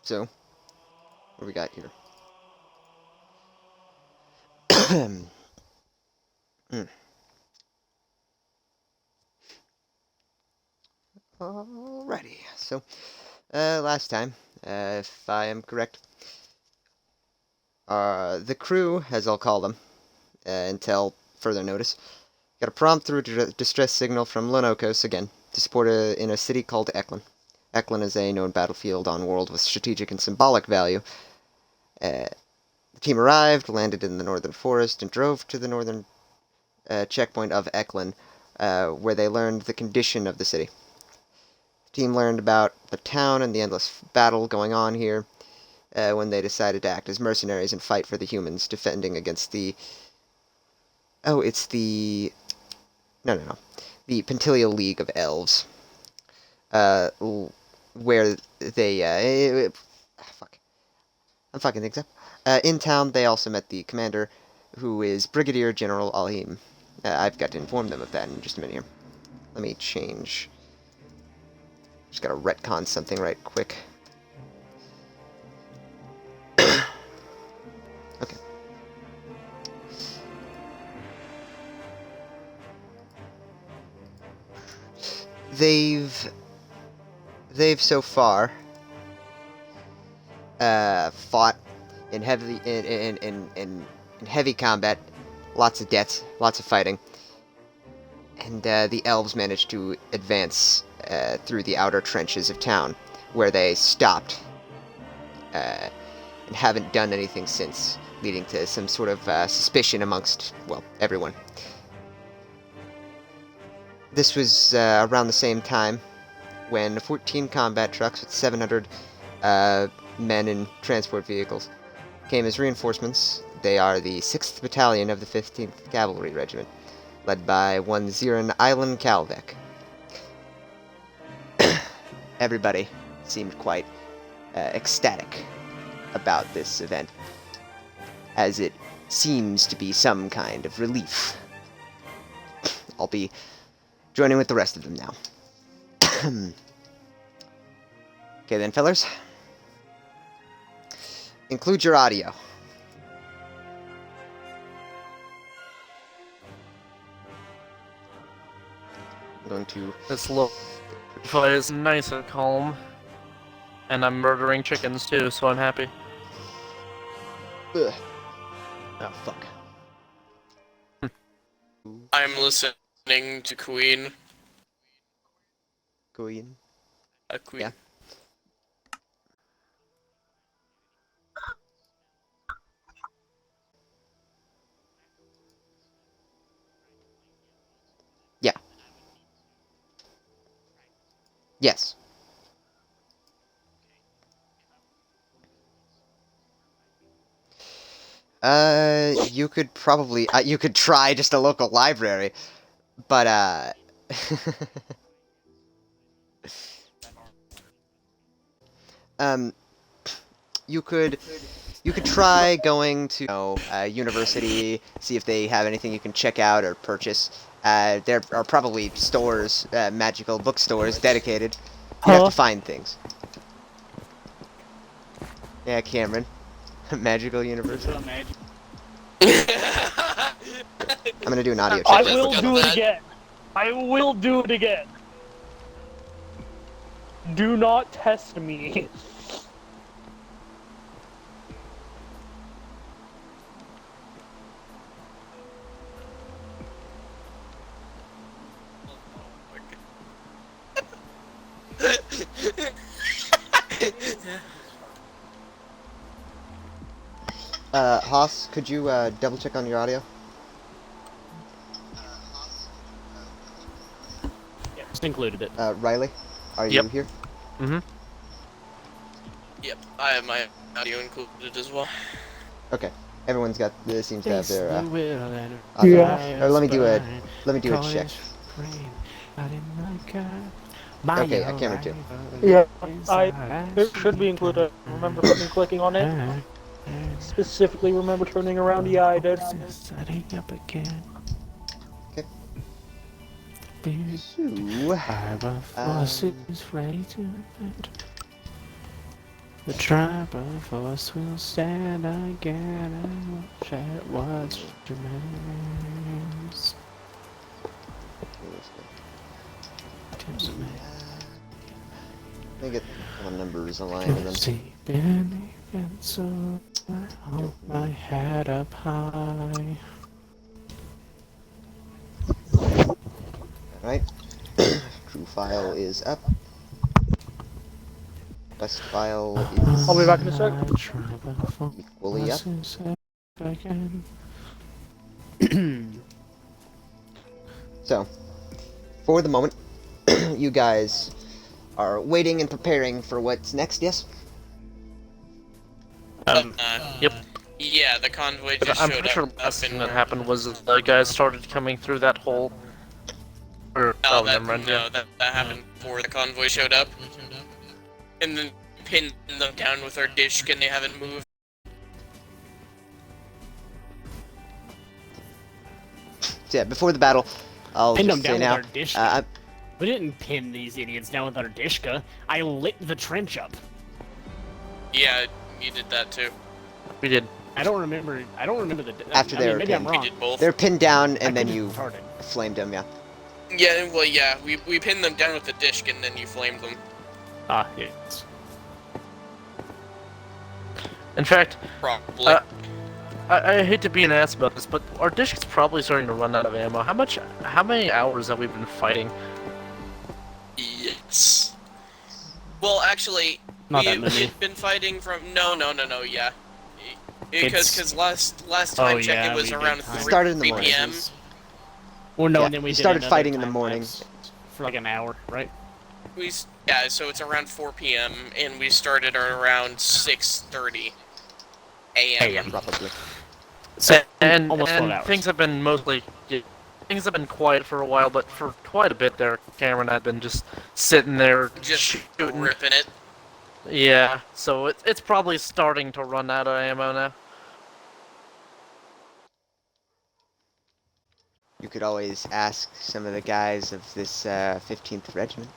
So, what do we got here? Mm. Alrighty, so, last time, if I am correct, the crew, as I'll call them, until further notice, got a prompt through distress signal from Lonokos again, to support in a city called Eklan. Eklan is a known battlefield on world with strategic and symbolic value. The team arrived, landed in the northern forest, and drove to the northern checkpoint of Eklan, where they learned the condition of the city. The team learned about the town and the endless battle going on here, when they decided to act as mercenaries and fight for the humans, defending against the... Oh, it's the... No. The Pentilial League of Elves. Where they... fuck. I'm fucking things up. In town, they also met the commander, who is Brigadier General Alhim. I've got to inform them of that in just a minute here. Let me change. Just gotta retcon something right quick. Okay. They've so far fought in heavy combat, lots of deaths, lots of fighting, and the elves managed to advance through the outer trenches of town, where they stopped and haven't done anything since, leading to some sort of suspicion amongst, well, everyone. This was around the same time when 14 combat trucks with 700 men in transport vehicles came as reinforcements. They are the 6th Battalion of the 15th Cavalry Regiment, led by one Zirin Island Kalvek. Everybody seemed quite ecstatic about this event, as it seems to be some kind of relief. I'll be joining with the rest of them now. Okay then, fellers. Include your audio. I'm going to... This lo-fi is nice and calm. And I'm murdering chickens too, so I'm happy. Ugh. Oh, fuck. I'm listening to Queen. Queen. Queen. Yeah. Yeah. Yes. You could probably, you could try just a local library, but, you could try going to, university, see if they have anything you can check out or purchase. There are probably stores, magical bookstores dedicated. You have to find things. Yeah, Cameron. Magical University. I'm gonna do an audio check. I will do it again. I will do it again. Do not test me. Haas, could you double check on your audio? Yeah, just included it. Riley, are you Yep. here? Mm-hmm. Yep, I have my audio included as well. Okay. Everyone's got. Seems to have their. Yeah. Or let me do a check. Okay, I Cameron too. Yeah, it should be included. Remember clicking on it? Specifically remember turning around? Yeah, I did. Okay. So, The tribe of us will stand again and watch at what remains. Let me get all the numbers aligned and then. Deep in the pencil, I hold my head up high. Alright. Crew file is up. Quest file is I'll be back in a sec. equally up. So, for the moment, you guys are waiting and preparing for what's next, yes? Yep. Yeah, the convoy just I'm showed pretty sure up. the last thing that happened was the guys started coming through that hole. Oh, never mind, yeah. that happened before the convoy showed up. And then pinned them down with our dish and they haven't moved. So yeah, before the battle, I'll Pinned just them say down now, with our dish. uh, We didn't pin these idiots down with our dishka. I lit the trench up. Yeah, you did that too. We did. I don't remember the. After I they mean, were maybe I'm pinned. wrong. We did both. they're pinned down and I then could've you retarded. flamed them, yeah. Yeah, well, yeah, we pinned them down with the dish and then you flamed them. Ah, yes. In fact, Probably. I hate to be an ass about this, but our dish is probably starting to run out of ammo. How many hours have we been fighting? Yes. Well, actually, Not that many. we've been fighting from yeah. Because last time check yeah, it was we around did 3, Started in the 3 morning. p.m. Well, no, Yeah, and then we we did started another fighting in the time morning. lapse for like an hour, right? Yeah, so it's around 4 p.m. and we started around 6:30 a.m. Probably. So And almost 12 hours. things have been things have been quiet for a while, but for quite a bit there, Cameron had been just sitting there Just shooting. ripping it. Yeah, so it's probably starting to run out of ammo now. You could always ask some of the guys of this 15th Regiment,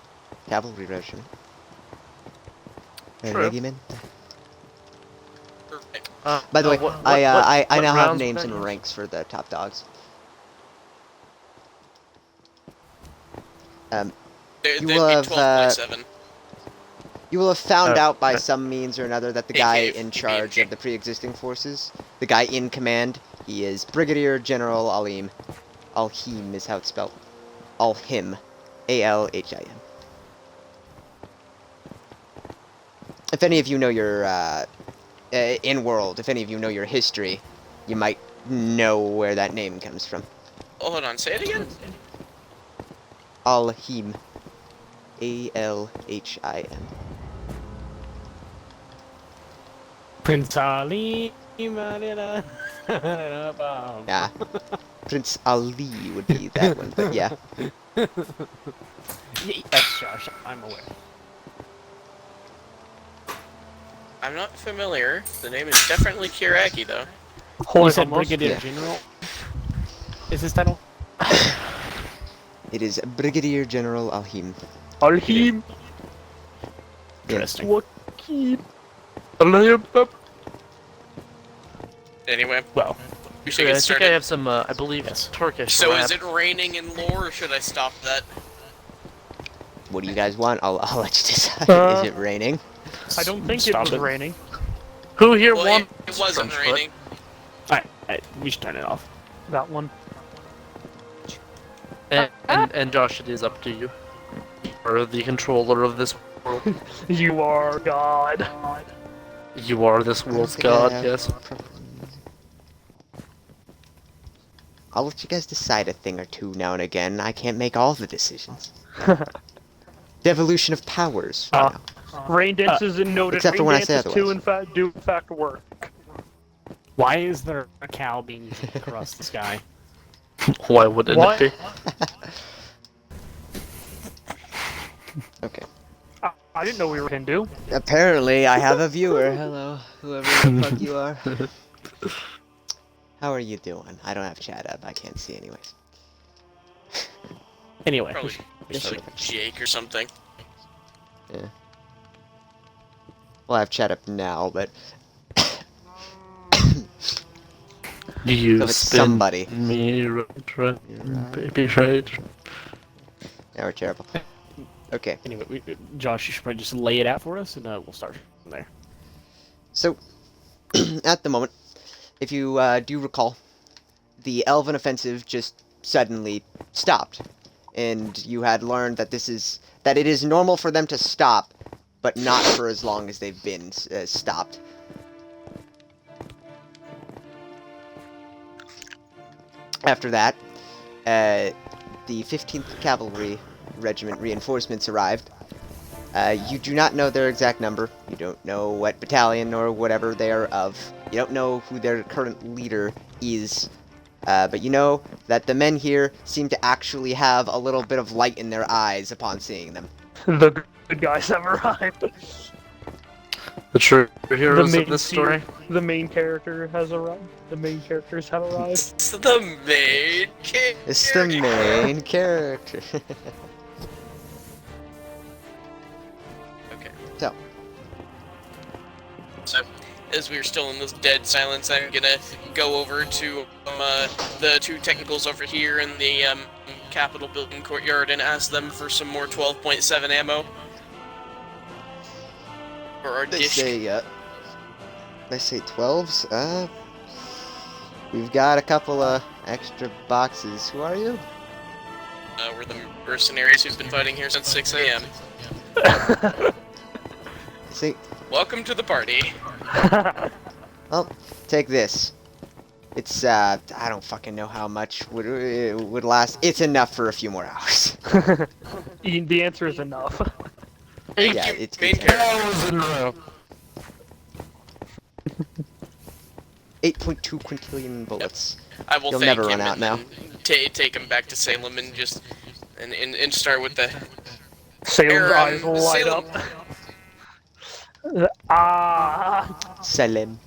Cavalry Regiment. True. Regiment. Right. By the way, I what now have rounds names would and that use? ranks for the top dogs. You They'd will be have, 12.7. You will have found Oh, out by okay. some means or another that the guy in charge AKA. of the pre-existing forces, the guy in command, he is Brigadier General Alim. Alhim is how it's spelled. Alhim. A-L-H-I-M. If any of you know your, in-world, if any of you know your history, you might know where that name comes from. Oh, hold on, say it again? Alhim. A-L-H-I-M. Prince Ali. Yeah. Prince Ali would be that one, but yeah. That's Josh. I'm aware. I'm not familiar. The name is definitely Kiraki, though. You said almost? Brigadier Yeah. General. Is his title? It is Brigadier General Alhim. Alhim. Interesting. Wakib. Alayab. Anyway, Well, we should I get think I started. have some, I believe, Yes. Turkish. So rap. is it raining in lore, or should I stop that? What do you guys want? I'll let you decide. Is it raining? I don't think Stop it was it. raining. Who here Well, wants it wasn't French foot? raining. alright, we should turn it off. That one. And Josh, it is up to you. You are the controller of this world. You are God. You are this world's god, yes. I'll let you guys decide a thing or two now and again. I can't make all the decisions. Devolution of powers. Uh, Rain dances and noted. except for Rain when I say dances do otherwise. in fact work. Why is there a cow being across the sky? Why wouldn't What? it Okay. I didn't know we were Hindu. Apparently, I have a viewer. Hello, whoever the fuck you are. How are you doing? I don't have chat up. I can't see anyways. Anyway, Probably Yes, like Jake or something. Yeah. Well, I have chat up now, but You So it's spin somebody. me right, baby, right. now we're terrible. Okay, Anyway, Josh, you should probably just lay it out for us, and we'll start from there. so at the moment, if you do recall, the Elven offensive just suddenly stopped, and you had learned that it is normal for them to stop, but not for as long as they've been stopped. After that, the 15th Cavalry Regiment reinforcements arrived. You do not know their exact number. You don't know what battalion or whatever they are of. You don't know who their current leader is. But you know that the men here seem to actually have a little bit of light in their eyes upon seeing them. The good guys have arrived. The true heroes main of this story. The main character has arrived. The main characters have arrived. It's the main character. It's the main character. Okay. So, As we are still in this dead silence, I'm gonna go over to the two technicals over here in the Capitol building courtyard and ask them for some more 12.7 ammo. For our they dish. say 12s. We've got a couple of extra boxes. Who are you? We're the mercenaries who've been fighting here since 6 a.m. See, Welcome to the party. well, take this. It's I don't fucking know how much would last. It's enough for a few more hours. The answer is enough. Thank Yeah, you, it's main good. character. 8.2 quintillion bullets. I will You'll thank never him run out and now. then take him back to Salem and just and start with the Salem's eyes light Salem. up. Ah, Salem.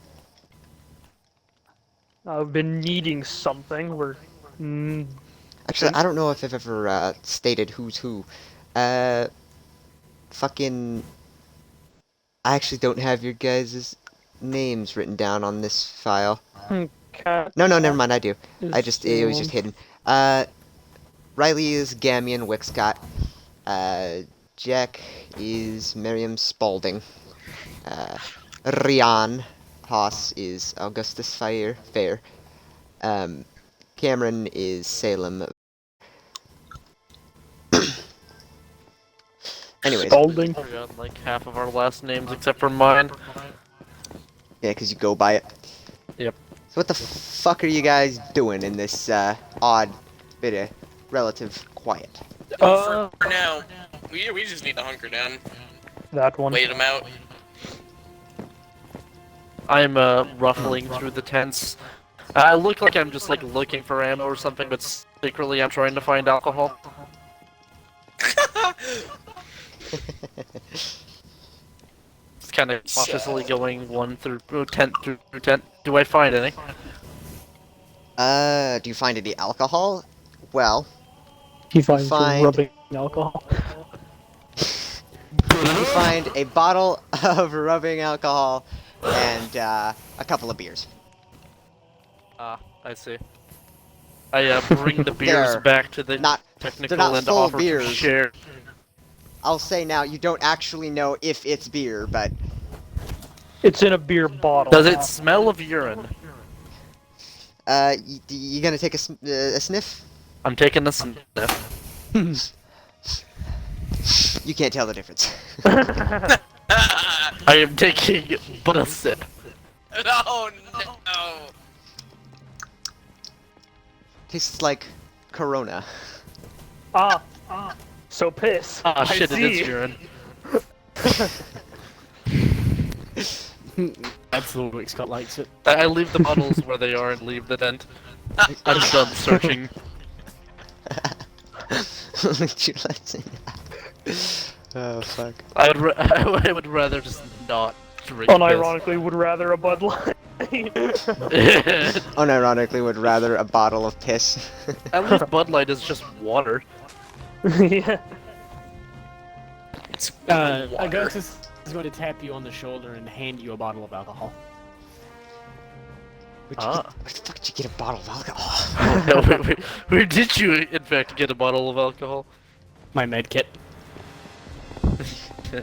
I've been needing something. We're. Actually, I don't know if I've ever stated who's who. Fucking. I actually don't have your guys' names written down on this file. Cat No, never mind. I do. is It was just hidden. Riley is Gamion Wickscott. Jack is Miriam Spaulding. Rian Haas is Augustus Fair. Cameron is Salem. Anyways, Spaulding. I forgot like half of our last names except for mine. yeah, because you go by it. Yep. So what the fuck are you guys doing in this odd bit of relative quiet? Uh, For now, we just need to hunker down, that one. wait them out. I'm ruffling through the tents. I look like I'm just like looking for ammo or something, but secretly I'm trying to find alcohol. It's kind of cautiously going tent through tent. Do I find any? Do you find any alcohol? Well, He finds find- rubbing alcohol. you find a bottle of rubbing alcohol and a couple of beers. Ah, I see. I bring the beers They're back to the not- technical not and full offer beers. to share. I'll say now, you don't actually know if it's beer, but It's in a beer bottle. Does it smell of urine? you gonna take a sniff? I'm taking a sniff. You can't tell the difference. I am taking but a sip. Oh no! Tastes like Corona. So piss. Ah, I shit, it see. is urine. Absolutely, Scott likes it. I leave the bottles where they are and leave the tent. I'm done searching. Oh fuck. I would rather just not drink Unironically, would rather a Bud Light. this. Unironically, would rather a bottle of piss. At least Bud Light is just water. Yeah. It's Augustus, is going to tap you on the shoulder and hand you a bottle of alcohol. Where the fuck did you get a bottle of alcohol? No, where did you, in fact, get a bottle of alcohol? My med kit.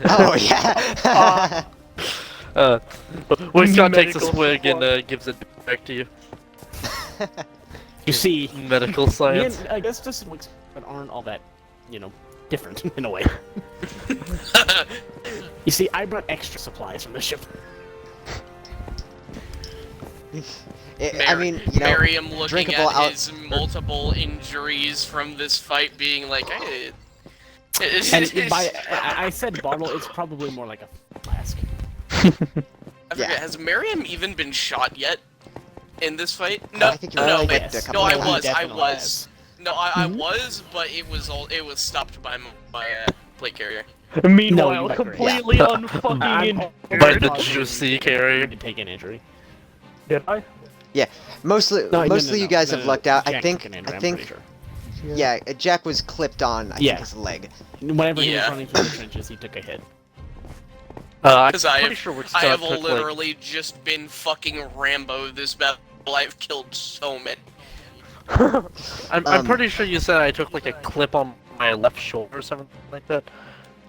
Oh, yeah! Winston takes a Medical swig and supply. gives it back to you. You see, Medical me science. and Augustus and Winston aren't all that, different in a way. You see, I brought extra supplies from the ship. I mean, you know, Miriam looking drinkable at his multiple injuries from this fight, being like, hey, And I said bottle, it's probably more like a flask. I forget, Yeah. has Miriam even been shot yet in this fight? I No, think you're no, right, wait, a couple no, I of was, times. I Definitely was. has. No, I was, but it was stopped by my plate carrier. Meanwhile, No, completely unfucking I'm By injured. the juicy carrier. To take an injury. Did I? Mostly you guys have lucked out. I Jack think, took an injury, I I'm think, pretty sure. yeah, Jack was clipped on, I Yeah. think, his leg. Whenever he was Yeah. running through the trenches, he took a hit. I'm Because I pretty have, sure we're I have took, like, literally just been fucking Rambo this battle. I've killed so many. I'm pretty sure you said I took like a clip on my left shoulder or something like that.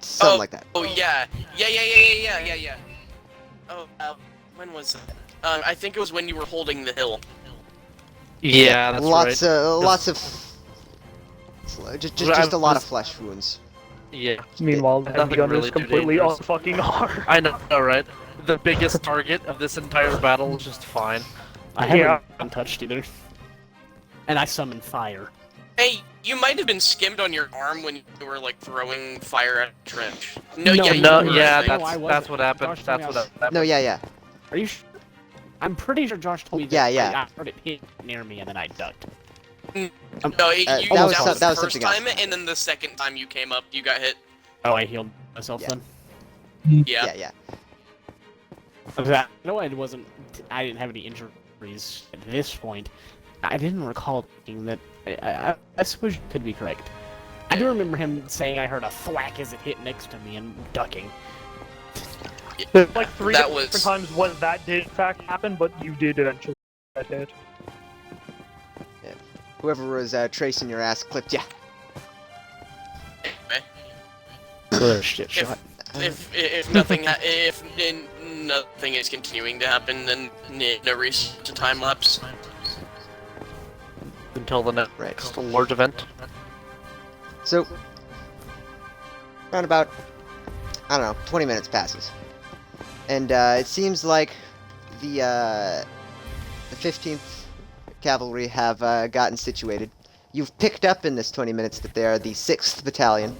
Something like that. Oh yeah, yeah. Oh, when was that? I think it was when you were holding the hill. Yeah, that's lots right. Lots of... Just a lot of flesh wounds. Yeah. Meanwhile, the Nothing heavy gun really is too completely dangerous. unfucking hard. I know, right? The biggest target of this entire battle is just fine. I haven't Yeah. been touched either. And I summoned fire. Hey, you might have been skimmed on your arm when you were like throwing fire at a trench. No, No, yeah, you No, were, yeah, I think. I that's wasn't. what happened. Josh told That's me what happened. No, yeah. Are you sure? I'm pretty sure Josh told me that Yeah. I heard it hit near me and then I ducked. No, that that was was some- the first something else. time, and then the second time you came up, you got hit. Oh, I healed myself Yeah. then? Yeah. Yeah. No, I didn't have any injuries at this point. I didn't recall thinking that. I suppose you could be correct. I do remember him saying I heard a thwack as it hit next to me and ducking. There's like three That different was- times when that did in fact happen, but you did eventually get hit. Whoever was tracing your ass clipped ya. Another shit If, shot. if nothing nothing is continuing to happen, then no reason to time lapse. Until the next Right. large event. So, around about, I don't know, 20 minutes passes. And it seems like the 15th Cavalry have gotten situated. You've picked up in this 20 minutes that they are the 6th Battalion,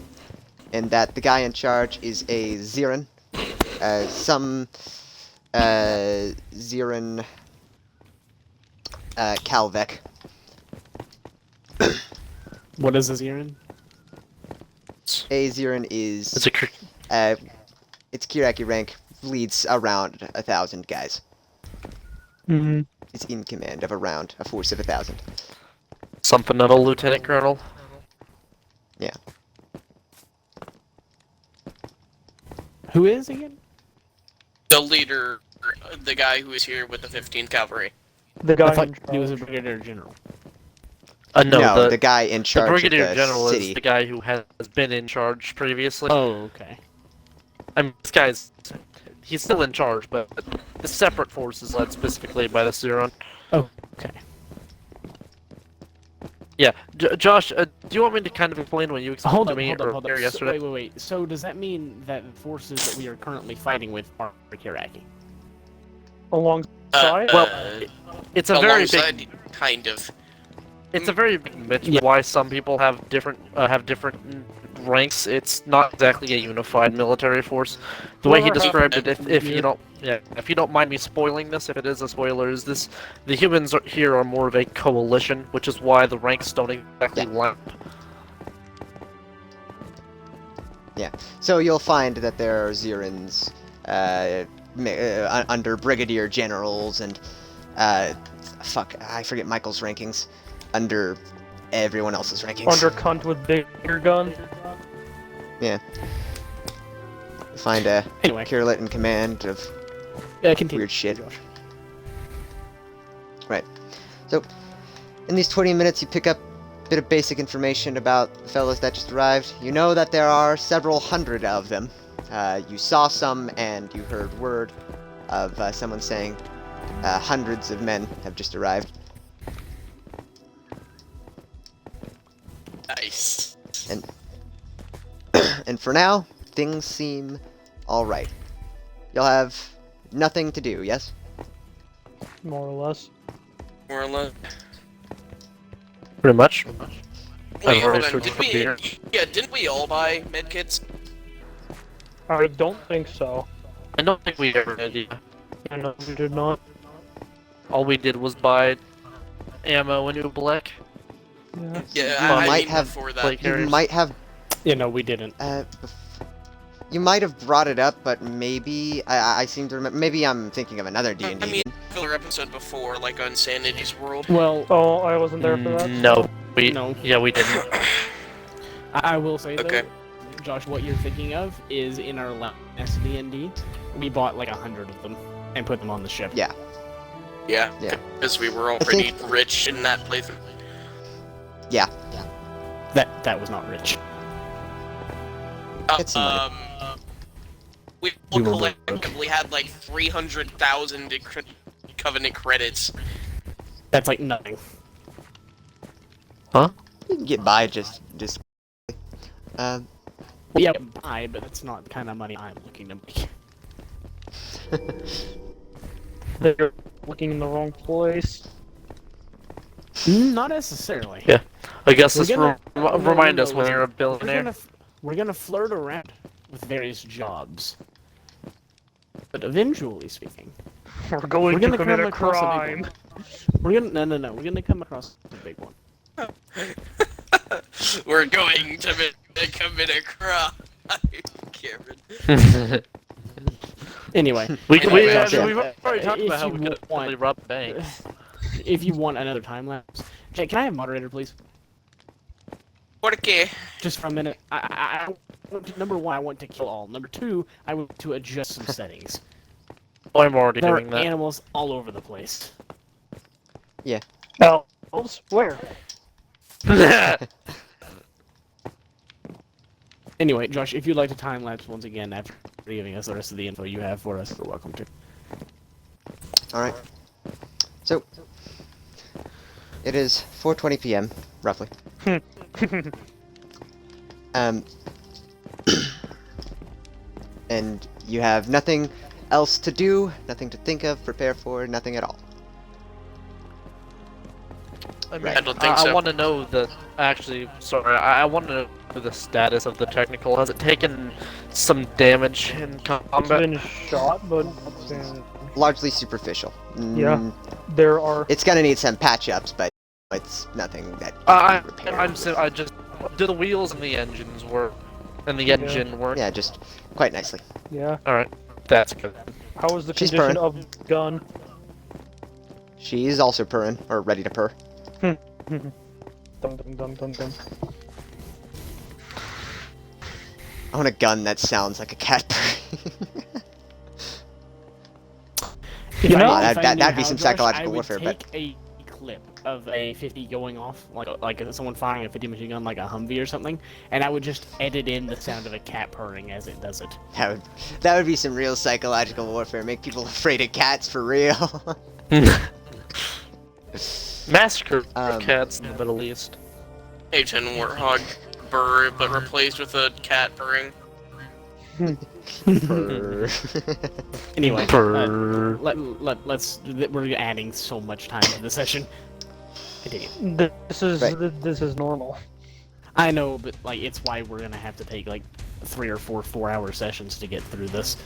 and that the guy in charge is a Ziran. Some Ziran Kalvek. What is this urine? A Ziran is... It's a its Kiraki rank leads around 1,000 guys. Mm-hmm. Is in command of around a force of 1,000. something of a lieutenant colonel. Yeah. Who is again? The leader, the guy who is here with the 15th Cavalry. The I guy thought in he was a charge. brigadier general. No, the guy in the charge brigadier of the general city. is the guy who has been in charge previously. Oh, okay. I mean, this guy's he's still in charge, but the separate force is led specifically by the Suron. Oh, okay. Yeah, Josh, do you want me to kind of explain what you explained Hold to up, me hold up, hold earlier up. yesterday? Wait. So does that mean that the forces that we are currently fighting with are Kiraki? Alongside? Well, It's a very alongside, big. kind of. It's a very big myth Yeah. why some people have different ranks. It's not exactly a unified military force. The way he Whoever described has- it, if you don't, if you don't mind me spoiling this, if it is a spoiler, is this the humans here are more of a coalition, which is why the ranks don't exactly line. So you'll find that there are Zirans under brigadier generals and fuck, I forget Michael's rankings. Under everyone else's rankings. Under cunt with bigger gun. find a Anyway, Curlet in command of continue. weird shit. Josh. Right. So, in these 20 minutes, you pick up a bit of basic information about the fellows that just arrived. You know that there are several hundred of them. You saw some, and you heard word of someone saying hundreds of men have just arrived. Nice. And for now, things seem alright. You'll have nothing to do, yes? More or less. More or less. Pretty much. Wait, I've already hold on. switched Did from we? beer. Yeah, didn't we all buy medkits? I don't think so. I don't think we ever did. Yeah. I know we did not. All we did was buy ammo and Oobleck. Yeah. Yeah, You I might mean have- before that. like- You Carriers. might have Yeah, no, we didn't. you might have brought it up, but maybe I seem to remember. Maybe I'm thinking of another D&D. I mean, filler episode before, like on Sanity's World. Well, Oh, I wasn't there for that. No, we No. Yeah, we didn't. I will say though, Okay. Josh, what you're thinking of is in our last D&D, we bought like 100 of them and put them on the ship. Yeah. Yeah. Yeah. Because we were already rich in that playthrough. Yeah. That was not rich. Get some money. We We were collectively had like 300,000 Covenant credits. That's like nothing. You can get by just. Well, yeah, buy, but that's not the kind of money I'm looking to make. They're looking in the wrong place. Not necessarily. Yeah. I guess We're this gonna- remind us no, when you're a We're billionaire. we're gonna flirt around with various jobs. But eventually speaking, We're going We're to gonna commit come a across a big crime. we're gonna no, we're gonna come across a big one. We're going to commit a crime. Cameron. Anyway, We've already uh, talked if about how you we could want- really rob banks. if you want another time lapse, Jay, can I have moderator, please? Porque? Just for a minute. Number one, I want to kill all. Number two, I want to adjust some settings. Oh, I'm already There are doing that. animals all over the place. Elves? Where? Anyway, Josh, if you'd like to time lapse once again after giving us the rest of the info you have for us, you're welcome to. Alright. So, it is 4:20 p.m., roughly. And you have nothing else to do, nothing to think of, prepare for, nothing at all. I mean, Right. I don't think I so. want to know the I want to know the status of the technical. Has it taken some damage in It's combat? been shot, but Largely superficial. Yeah. there are. It's gonna need some patch-ups, but it's nothing that I can be repaired. I just do the wheels and the engines work, and the engine work. Yeah, just quite nicely. Yeah. All right, that's good. How is the She's condition purring. of the gun? She's also purring, or ready to purr. Dum dum dum dum dum. I want a gun that sounds like a cat purring. If know, if that'd knew be how, some Josh, psychological I would warfare, but- take a clip of a 50 going off, like someone firing a 50 machine gun, like a Humvee or something, and I would just edit in the sound of a cat purring as it does it. That would be some real psychological warfare. Make people afraid of cats for real. Massacre Um, of cats in the Middle East. A10 Warthog burr, but replaced with a cat purring. Purr. Anyway, Purr. we're adding so much time to the session. Continue. This is normal. I know, but like it's why we're gonna have to take like 3 or 4 4-hour sessions to get through this.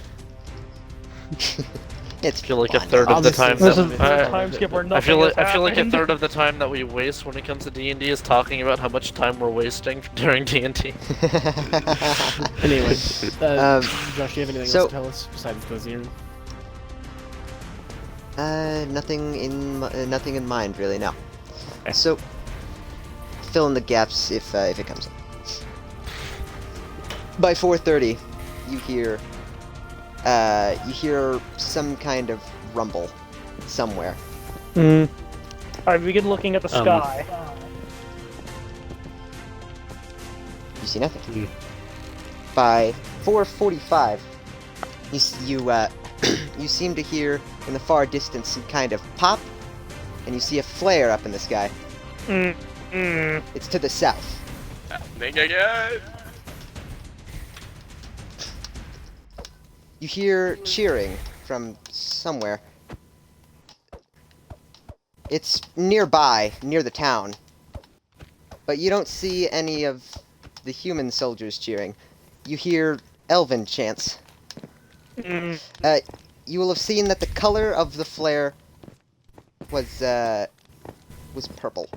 It's I feel like a fun. third of the Obviously, time This that is we, the time skip where I nothing feel has like a happened. third of the time that we waste when it comes to D&D is talking about how much time we're wasting during D&D. Anyway, Um, Josh, do you have anything so- else to tell us besides the Xeron? Nothing in mind really. No. Okay. So, fill in the gaps if it comes up. By 4:30, you hear you hear some kind of rumble somewhere. I begin looking at the sky. You see nothing. By 4:45, you seem to hear in the far distance some kind of pop, and you see a flare up in the sky. It's to the south. You hear cheering from somewhere. It's nearby, near the town. But you don't see any of the human soldiers cheering. You hear elven chants. You will have seen that the color of the flare was purple.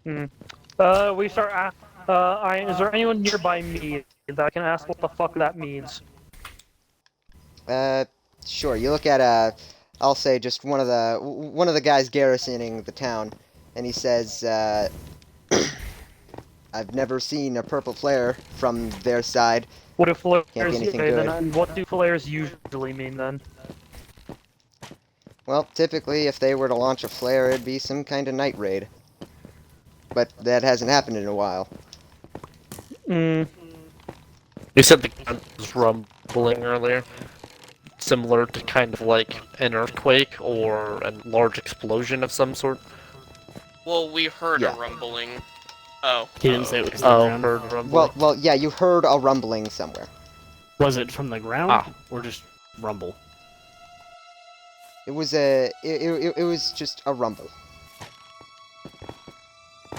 We start. Is there anyone nearby me that I can ask what the fuck that means? Sure. You look at I'll say just one of the guys garrisoning the town, and he says, "I've never seen a purple flare from their side. What do flares Can't be anything okay, good." then, what do flares usually mean then? Well, typically, if they were to launch a flare, it'd be some kind of night raid. But that hasn't happened in a while. You said the ground was rumbling earlier. Similar to kind of like an earthquake or a large explosion of some sort. Well, we heard Yeah. a rumbling. Oh. He didn't say it was the Oh, ground. heard rumbling. Well, yeah, you heard a rumbling somewhere. Was it from the ground Ah. or just rumble? It was it was just a rumble.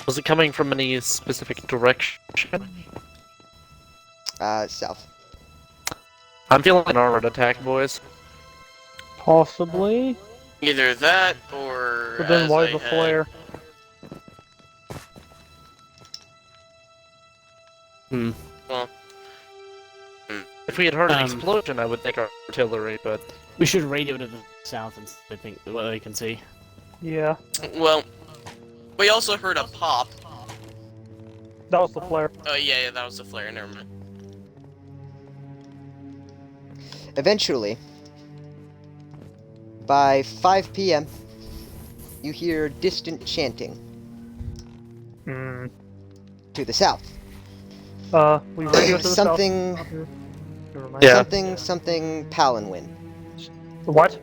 Was it coming from any specific direction? South. I'm feeling an armored attack, boys. Possibly. Either that, or. But then as why I the had- flare? Well, If we had heard an Um, explosion, I would think artillery, but We should radio to the south and I think what they can see. Yeah, well, we also heard a pop. that was the flare. Oh, yeah, that was the flare, never mind. Eventually, by 5 p.m., you hear distant chanting to the south. We radio to the Something, south. Never mind. Yeah. something Palanwin. What?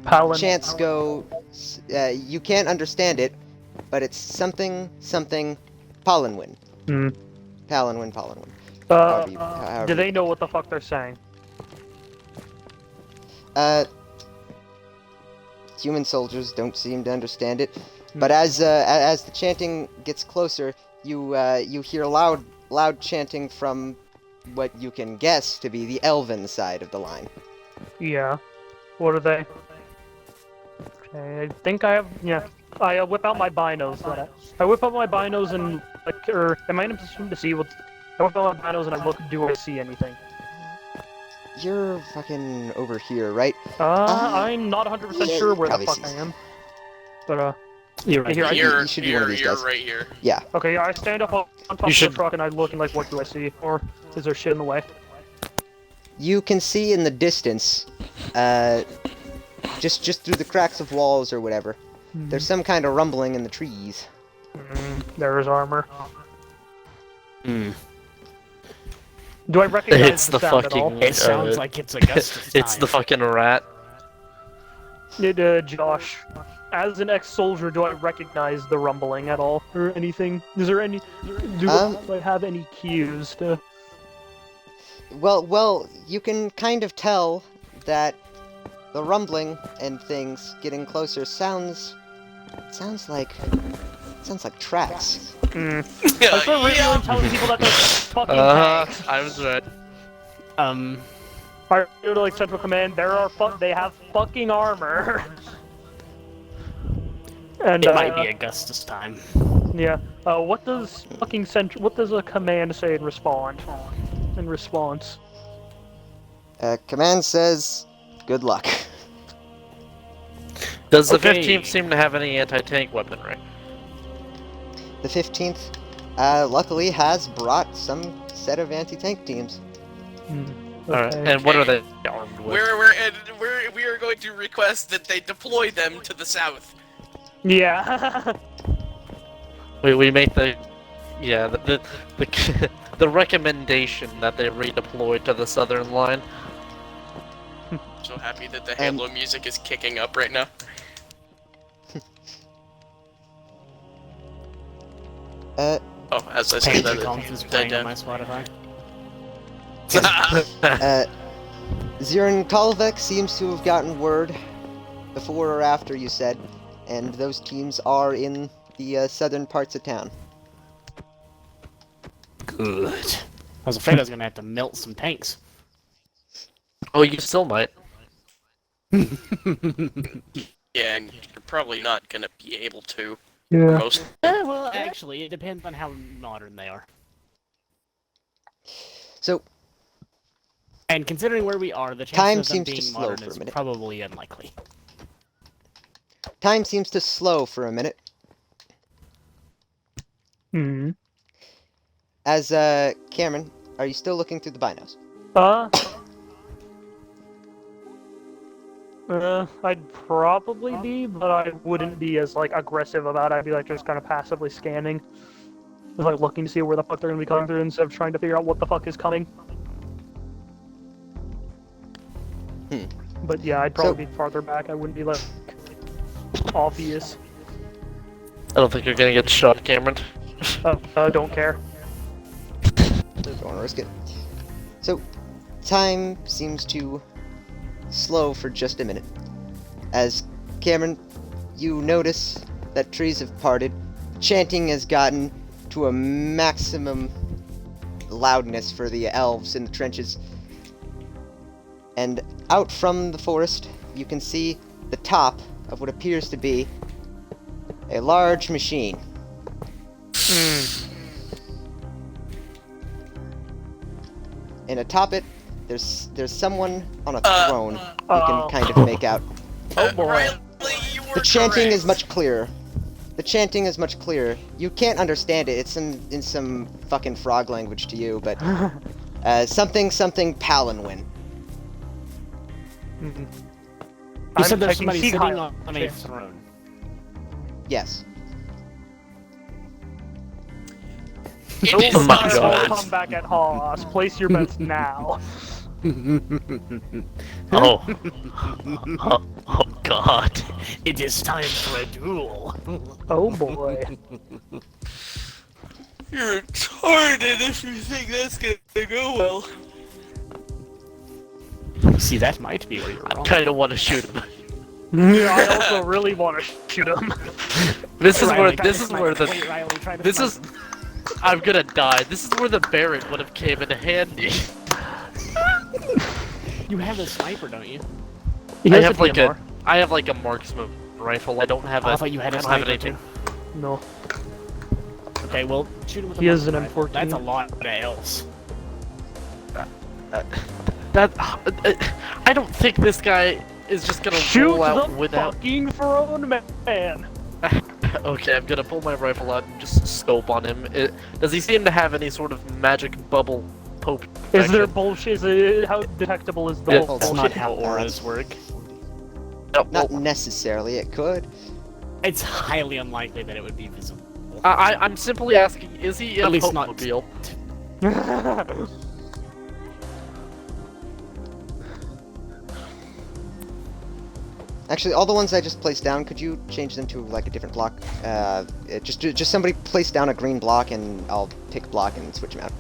Palin. Chants go, you can't understand it, but it's something Palanwin. Palanwin. However Do they know what the fuck they're saying? Human soldiers don't seem to understand it, but as the chanting gets closer, you hear loud chanting from what you can guess to be the elven side of the line. Yeah. What are they? Okay, I think I have. Yeah. I whip out my binos. I whip out my binos and am I in a position to see what? I whip out my binos and I look. Do I see anything? You're fucking over here, right? I'm not 100% sure where the Probably fuck sees. I am. But You're right. Here, I- You're, you should be one of these you're guys. right here. Yeah. okay, I stand up on top of should- the truck and I look and like, what do I see? Or is there shit in the way? You can see in the distance, just through the cracks of walls or whatever. There's some kind of rumbling in the trees. There is armor. Hmm. Do I recognize It's the the sound at all? fucking- It sounds like it's Augustus it's the time. fucking rat. Josh, as an ex-soldier, do I recognize the rumbling at all, or anything? Is there any? Do I have any cues to? Well, you can kind of tell that the rumbling and things getting closer sounds like tracks. I start radioing telling people that there's fucking tanks. I was right. I go to like Central Command. They have fucking armor. And It might be Augustus time. yeah. What does fucking What does a command say in response? In response. Command says, "Good luck." Does the Okay. 15th seem to have any anti-tank weaponry? The 15th, luckily has brought some set of anti-tank teams. Alright, Okay. and what are they armed with? We are going to request that they deploy them to the south. Yeah. We make the the recommendation that they redeploy to the southern line. So happy that the Halo music is kicking up right now. Oh, as I say Pansy that, Toms is it playing died on my down. Spotify. Zirin Kalvek seems to have gotten word before or after you said, and those teams are in the southern parts of town. Good. I was afraid I was gonna have to melt some tanks. Oh, you still might. Yeah, and you're probably not gonna be able to. Yeah. Most. Well, actually, it depends on how modern they are. So, And considering where we are, the Time chance of them seems to being slow modern for a is minute. probably unlikely. time seems to slow for a minute, Hmm. as, Cameron, are you still looking through the binos? I'd probably be, but I wouldn't be as, like, aggressive about it. I'd be, like, just kind of passively scanning. Just, like, looking to see where the fuck they're gonna be coming through instead of trying to figure out what the fuck is coming. But yeah, I'd probably be farther back. I wouldn't be, like, obvious. I don't think you're gonna get shot, Cameron. Don't care. Don't want to risk it. So, time seems to slow for just a minute. As, Cameron, you notice that trees have parted, chanting has gotten to a maximum loudness for the elves in the trenches. And out from the forest, you can see the top of what appears to be a large machine. And atop it, there's someone on a throne you can kind of make out. Oh boy. Riley, you were The chanting correct. is much clearer. The chanting is much clearer. You can't understand it. It's in some fucking frog language to you, but something Palinwin. Mhm. You I'm said there's taking somebody Seed sitting High- on a throne. Yes. It Those is Oh my not God. will come back at Haas. Place your bets now. Oh. Oh God. It is time for a duel. Oh boy. You're retarded if you think that's gonna go well. See, that might be where you're wrong. Kinda wanna shoot him. Yeah, I also really want to shoot him. This is Riley, where try this to is snipe where him. the Wait, Riley, try to this snipe is him. I'm gonna die. This is where the Barrett would have came in handy. You have a sniper, don't you? He I has have a like DMR. I have like a marksman rifle. I don't have I a thought you had a I don't have sniper anything. too. No. Okay, well, shoot him with a He has marksman an rifle. M14. That's a lot of else. That I don't think this guy is just gonna Shoot roll out the without. fucking throne man. Okay, I'm gonna pull my rifle out and just scope on him. Does he seem to have any sort of magic bubble pope? Is there protection? bullshit? Is it, how detectable is the Yeah, bullshit? That's not how auras work. No, Not well, necessarily, it could. It's highly unlikely that it would be visible. I'm simply asking, is he in At a least not- Pope-mobile? Actually, all the ones I just placed down, could you change them to like a different block? Just somebody place down a green block, and I'll pick a block and switch them out.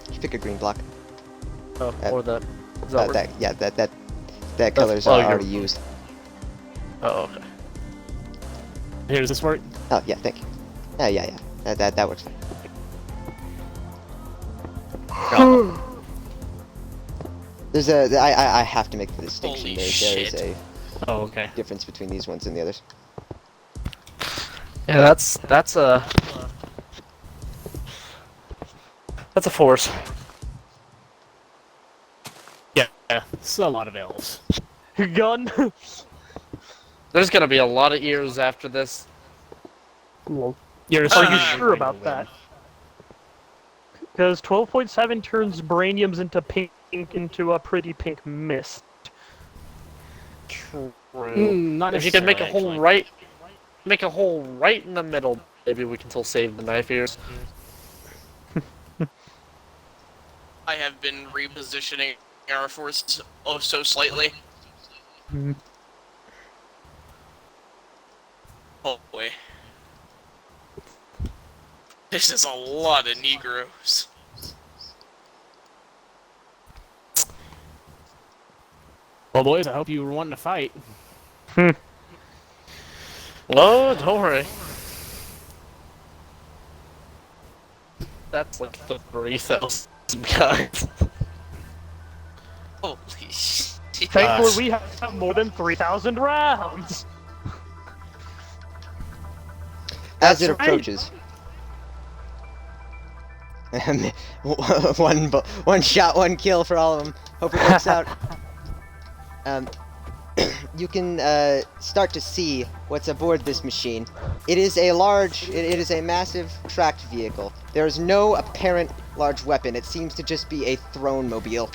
Just pick a green block. Or that? Is that, where- That color's oh, you're- already used. Oh, okay. Here, does this work? Oh yeah, thank you. Yeah. That works fine. There's I have to make the distinction. Holy There is shit. a Oh, okay. difference between these ones and the others. Yeah, that's a force. Yeah, it's a lot of elves. Gun. There's gonna be a lot of ears after this. Lol. You're Are you assuming sure we're about gonna that? Because 12.7 turns Brainiums into a pretty pink mist. True. Not If you can make a necessarily, hole actually. make a hole right in the middle, maybe we can still save the knife ears. I have been repositioning our forces oh so slightly. Hmm. Oh boy. This is a lot of Negroes. Well, boys, I hope you were wanting to fight. Oh, don't worry. That's like the 3,000 guys. Holy shit. Thankfully, we have more than 3,000 rounds! As it That's right. approaches. one shot, one kill for all of them. Hope it works out. You can start to see what's aboard this machine. It is a it is a massive tracked vehicle. There is no apparent large weapon. It seems to just be a throne mobile.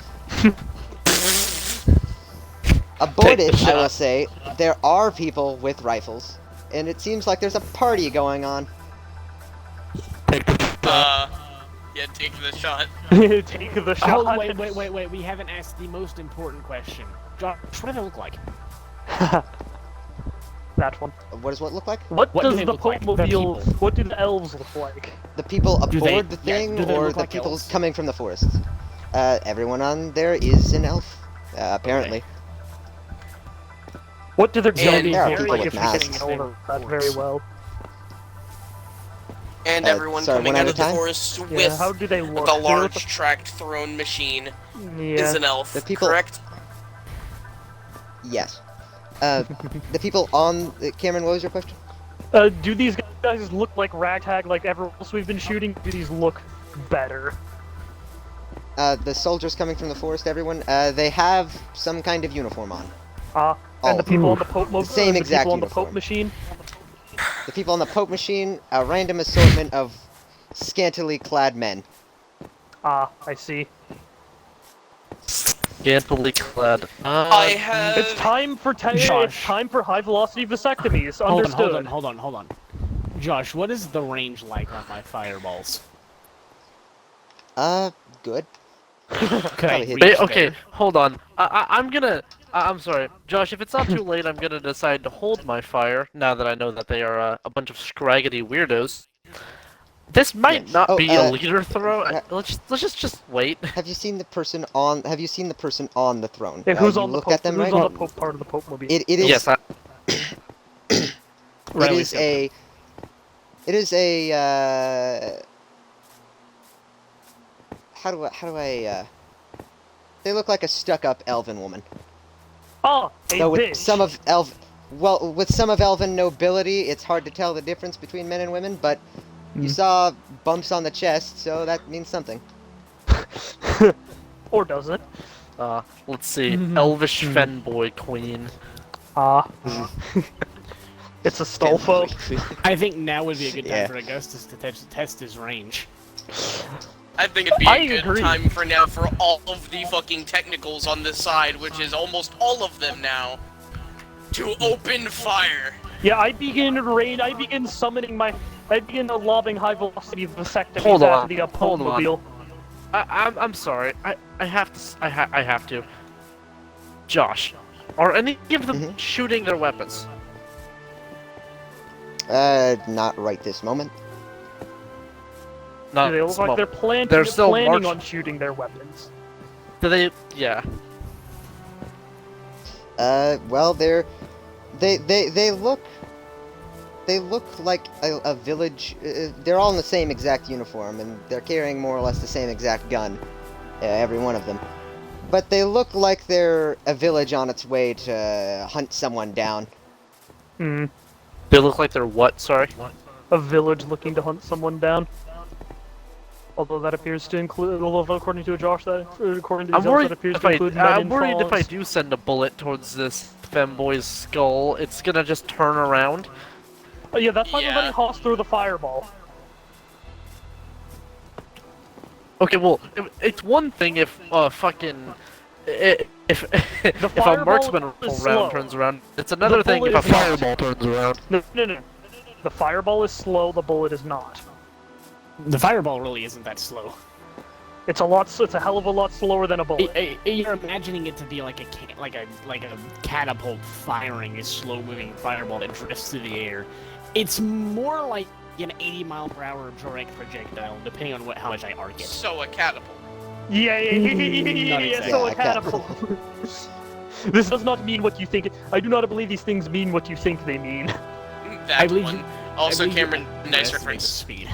Aboard Take the it, I will shot. say, there are people with rifles, and it seems like there's a party going on. Yeah, take the shot. Take the shot. Oh, wait. We haven't asked the most important question. Josh, what do they look like? That one. What does what look like? What do does they the look like? The Pope-mobile... people. What do the elves look like? The people Do they- aboard the yeah, thing, do they or look the like people elves? coming from the forests? Everyone on there is an elf, apparently. What do their And guns there are look people like with if you're getting masks. over that very well? And everyone sorry, coming one at out a of the time? forest Yeah, with how do they look? the They look- large tracked throne machine Yeah. is an elf, The people- correct? Yes. The people on... Cameron, what was your question? Do these guys look like ragtag like everyone else we've been shooting? Do these look better? The soldiers coming from the forest, everyone, they have some kind of uniform on. And All the of people on the Pope The same exact people on the uniform. Pope machine? The people on the Pope machine, a random assortment of scantily clad men. I see. Scantily clad. I have... It's time for it's Josh. time for high velocity vasectomies. Hold Understood. on. Josh, what is the range like on my fireballs? Good. Could I Probably hit reach Okay, there? hold on. I'm gonna. I'm sorry, Josh. If it's not too late, I'm gonna decide to hold my fire now that I know that they are a bunch of scraggly weirdos. This might Yes. not Oh, be a leader throw. uh, Let's just wait. Have you seen the person on... Have you seen the person on the throne? Yeah, who's you on the look Pope? at them Who's right on now. the Pope part of the Pope mobile? It is... Yes, It Riley is said a... It is a, How do I, They look like a stuck-up elven woman. Oh, a Though with bitch. some of with some of elven nobility, it's hard to tell the difference between men and women, but you saw bumps on the chest, so that means something. Or does it? let's see. Elvish Fenboy Queen. It's a Stolfo. I think now would be a good time Yeah. for Augustus to test his range. I think it'd be I a good agree. time for now for all of the fucking technicals on this side, which is almost all of them now, to open fire. Yeah, I begin summoning my. I begin lobbing high velocity vasectomies Hold at on, the hold Pope on. mobile. I'm sorry. I have to. I have to. Josh, are any of them shooting their weapons? Not right this moment. Not They look like they're planning They're still planning on shooting their weapons. Do they? Yeah. Well, they look like a village. They're all in the same exact uniform, and they're carrying more or less the same exact gun, every one of them. But they look like they're a village on its way to hunt someone down. Hmm. They look like they're what? Sorry. A village looking to hunt someone down. Although that appears to include, although according to Josh, according to I'm these worried that appears if to include men I'm in worried if I fogs. do send a bullet towards this femboy's skull, it's gonna just turn around. Oh, yeah, that's why we're letting Yeah. Haas throw the fireball. Okay, well, it's one thing if fucking if if a fireball marksman is round slow. turns around, it's another The thing if bullet a is not. fireball turns around. No. The fireball is slow, the bullet is not. The fireball really isn't that slow. It's a hell of a lot slower than a bullet. You're imagining it to be like a catapult firing a slow-moving fireball that drifts through the air. It's more like an 80-mile-per-hour direct projectile, depending on how much I arc it. So a catapult. Yeah, exactly. so Yeah, a catapult. This does not mean what you think. I do not believe these things mean what you think they mean. That I believe one. you- Also, I believe you Cameron, nice underestimate the reference. speed.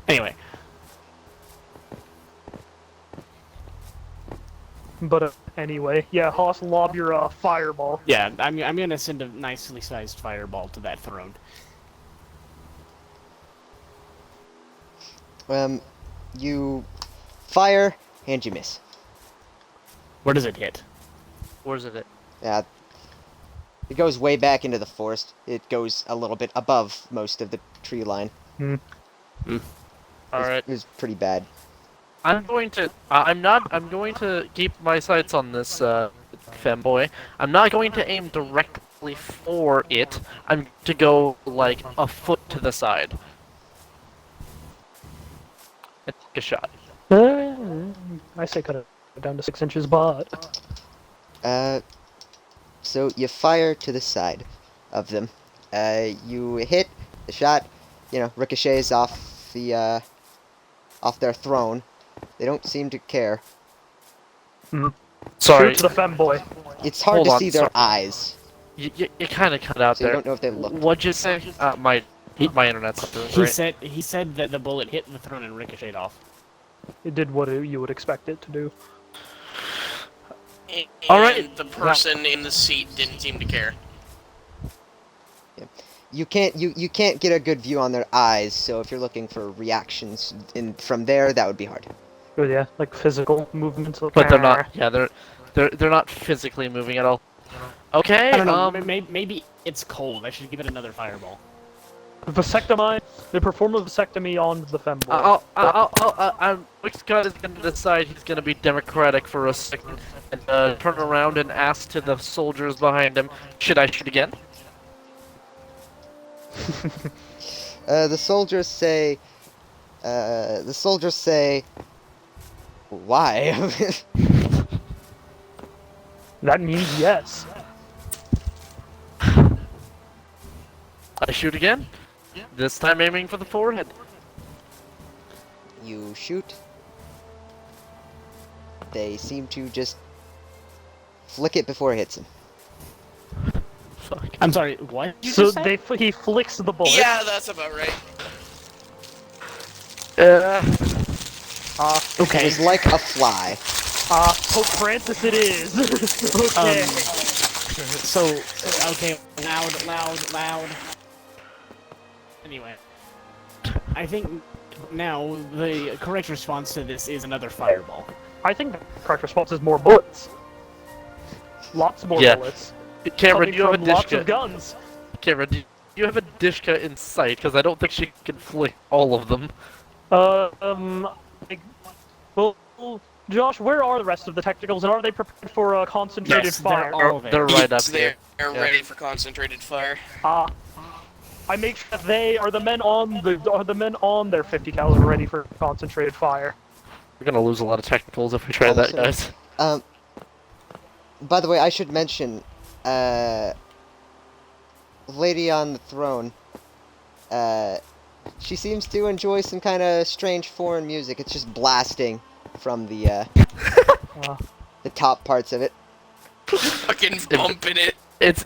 Anyway, But anyway, yeah, Haas, lob your fireball. yeah, I'm gonna send a nicely sized fireball to that throne. You fire and you miss. Where does it hit? Where's it? Yeah. It goes way back into the forest. It goes a little bit above most of the tree line. All right. It was pretty bad. I'm going to. I'm going to keep my sights on this femboy. I'm not going to aim directly for it. I'm to go like a foot to the side. And take a shot. I say cut it down to 6 inches, but So you fire to the side of them. You hit the shot, ricochets off the off their throne. They don't seem to care. Sorry, shoot the femboy. It's hard Hold to on, see their sorry. eyes, you kind of cut out so you there. don't know if they look. What'd you say? My internet's not doing great. He said that the bullet hit the throne and ricocheted off. It did what you would expect it to do. And All right. the person in the seat didn't seem to care. You can't get a good view on their eyes, so if you're looking for reactions from there, that would be hard. Oh yeah, like physical movements. But they're not. Yeah, they're not physically moving at all. Okay. I don't know. Maybe it's cold. I should give it another fireball. Vasectomy. They perform a vasectomy on the femboy. Rick's God is going to decide he's going to be democratic for a second and turn around and ask to the soldiers behind him, should I shoot again? The soldiers say. Why? That means yes. I shoot again. This time aiming for the forehead. You shoot. They seem to just flick it before it hits him. Fuck. I'm sorry. What? Did you So just say? he flicks the bullet. Yeah, that's about right. It Okay. was like a fly. Pope Francis it is. Okay. So, okay, loud. Anyway, I think now the correct response to this is another fireball. I think the correct response is more bullets. Lots more Yeah. bullets. Cameron, Coming do you have a from lots of dishka? guns. Cameron, do you have a dishka in sight? Because I don't think she can flick all of them. Well, Josh, where are the rest of the technicals, and are they prepared for a concentrated Yes, fire? they're all there. They're right up They're here. Yeah. ready for concentrated fire. I make sure that they are the men on their 50 caliber ready for concentrated fire. We're gonna lose a lot of technicals if we try that, Also- guys. By the way, I should mention, lady on the throne, she seems to enjoy some kind of strange foreign music. It's just blasting from the top parts of it. Fucking bumping it. It's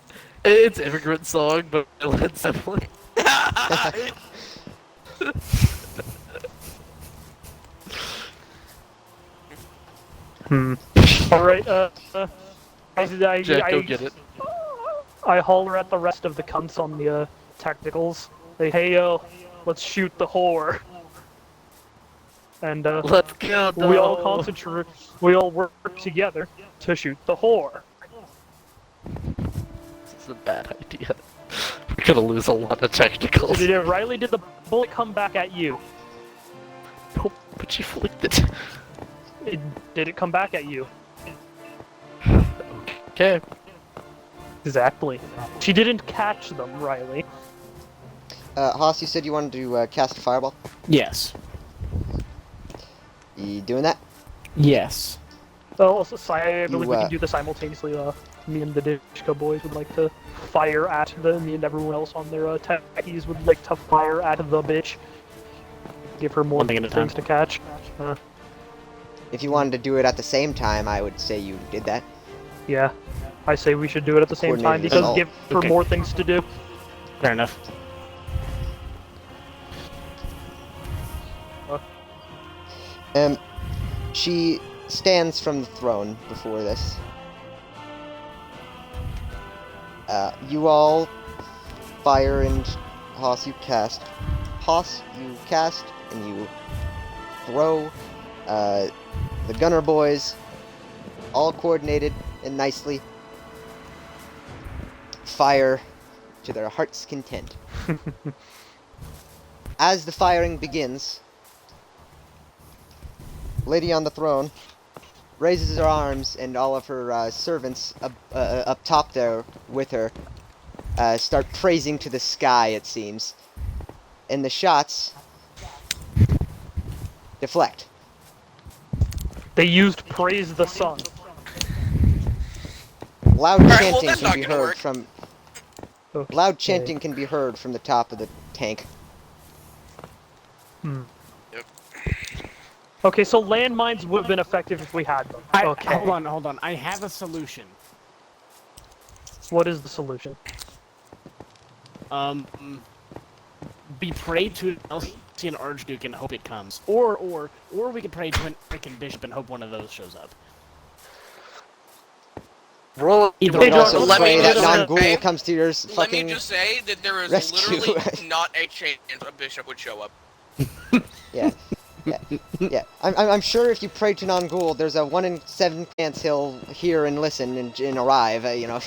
immigrant song, but Led Zeppelin. Alright, Jack, go get it. I holler at the rest of the cunts on the technicals. Hey yo, let's shoot the whore. and Let's go, we all though. concentrate. We all work together to shoot the whore. This is a bad idea. We're gonna lose a lot of technicals. Riley, did the bullet come back at you? Nope, but she flicked it. Did it come back at you? Okay. Exactly. She didn't catch them, Riley. Haas, you said you wanted to cast a fireball. Yes. You doing that? Yes. Oh, also, I believe we You, can do this simultaneously. Me and the Dishka boys would like to fire at me and everyone else on their techies would like to fire at the bitch. Give her more One thing at a things time. to catch. If you wanted to do it at the same time, I would say you did that. Yeah. I say we should do it at the same time Coordinated because assault. give her Okay. more things to do. Fair enough. She stands from the throne before this. You all fire and Haas, you cast. Haas, you cast and you throw. The gunner boys, all coordinated and nicely, fire to their heart's content. As the firing begins, Lady on the throne raises her arms, and all of her servants up top there with her start praising to the sky, it seems. And the shots deflect. They used praise the sun. Loud Alright, well, chanting that's can not be gonna heard work. from Okay. loud chanting can be heard from the top of the tank. Okay, so landmines would have been effective if we had them. Okay. Hold on. I have a solution. What is the solution? Be prey to an Elsian Archduke and hope it comes. Or we could pray to an American bishop and hope one of those shows up. Roll. Either You Hey, can also John, let me pray that just- non-ghoul okay. comes to your Let me fucking just say that there is rescue. literally not a chance a bishop would show up. Yeah. I'm sure if you pray to non-ghoul, there's a 1 in 7 chance he'll hear and listen and arrive. You know.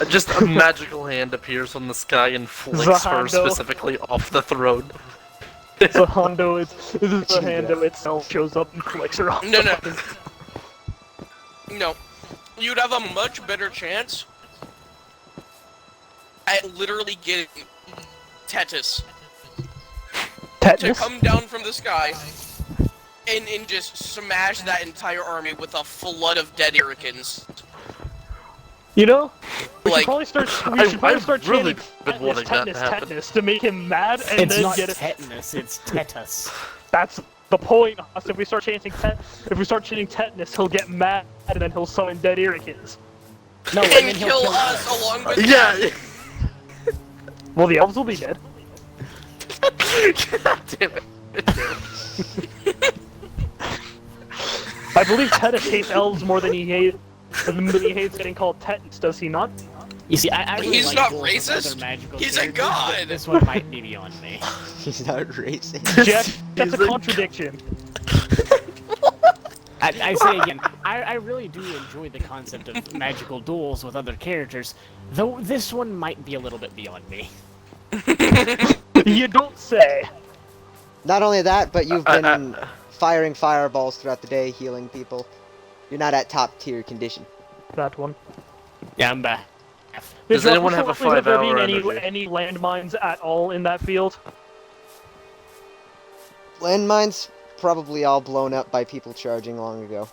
Just a magical hand appears from the sky and flicks her Zahando. specifically off the throne. So Hondo, the Hando itself shows up and flicks her off. No. No. You'd have a much better chance at literally getting Tetis to Tetanus? come down from the sky and just smash that entire army with a flood of dead Irrikans. You know, we Like- should probably start. We I- should probably I've start really chanting been wanting that to happen. tetanus to make him mad, and It's then not get it. tetanus, it's tetanus. That's the point. If we start chanting tetanus, he'll get mad, and then he'll summon dead Irrikans. No, And then kill he'll us along with Yeah. them. Well, the elves will be dead. God damn it. I believe Tetanus hates elves more than he hates getting called tetanus. Does he not? You see, I really He's like not ghouls with racist. other magical He's a characters, but god. This one might be beyond me. He's not racist. Jeff, that's He's a a- contradiction. I say again, I really do enjoy the concept of magical duels with other characters, though this one might be a little bit beyond me. You don't say. Not only that, but you've I- been firing fireballs throughout the day, healing people. You're not at top tier condition. That one. Yeah, I'm back. Does Jeff, anyone what's have the a likelihood of there 5-hour being energy? any landmines at all in that field? Landmines probably all blown up by people charging long ago.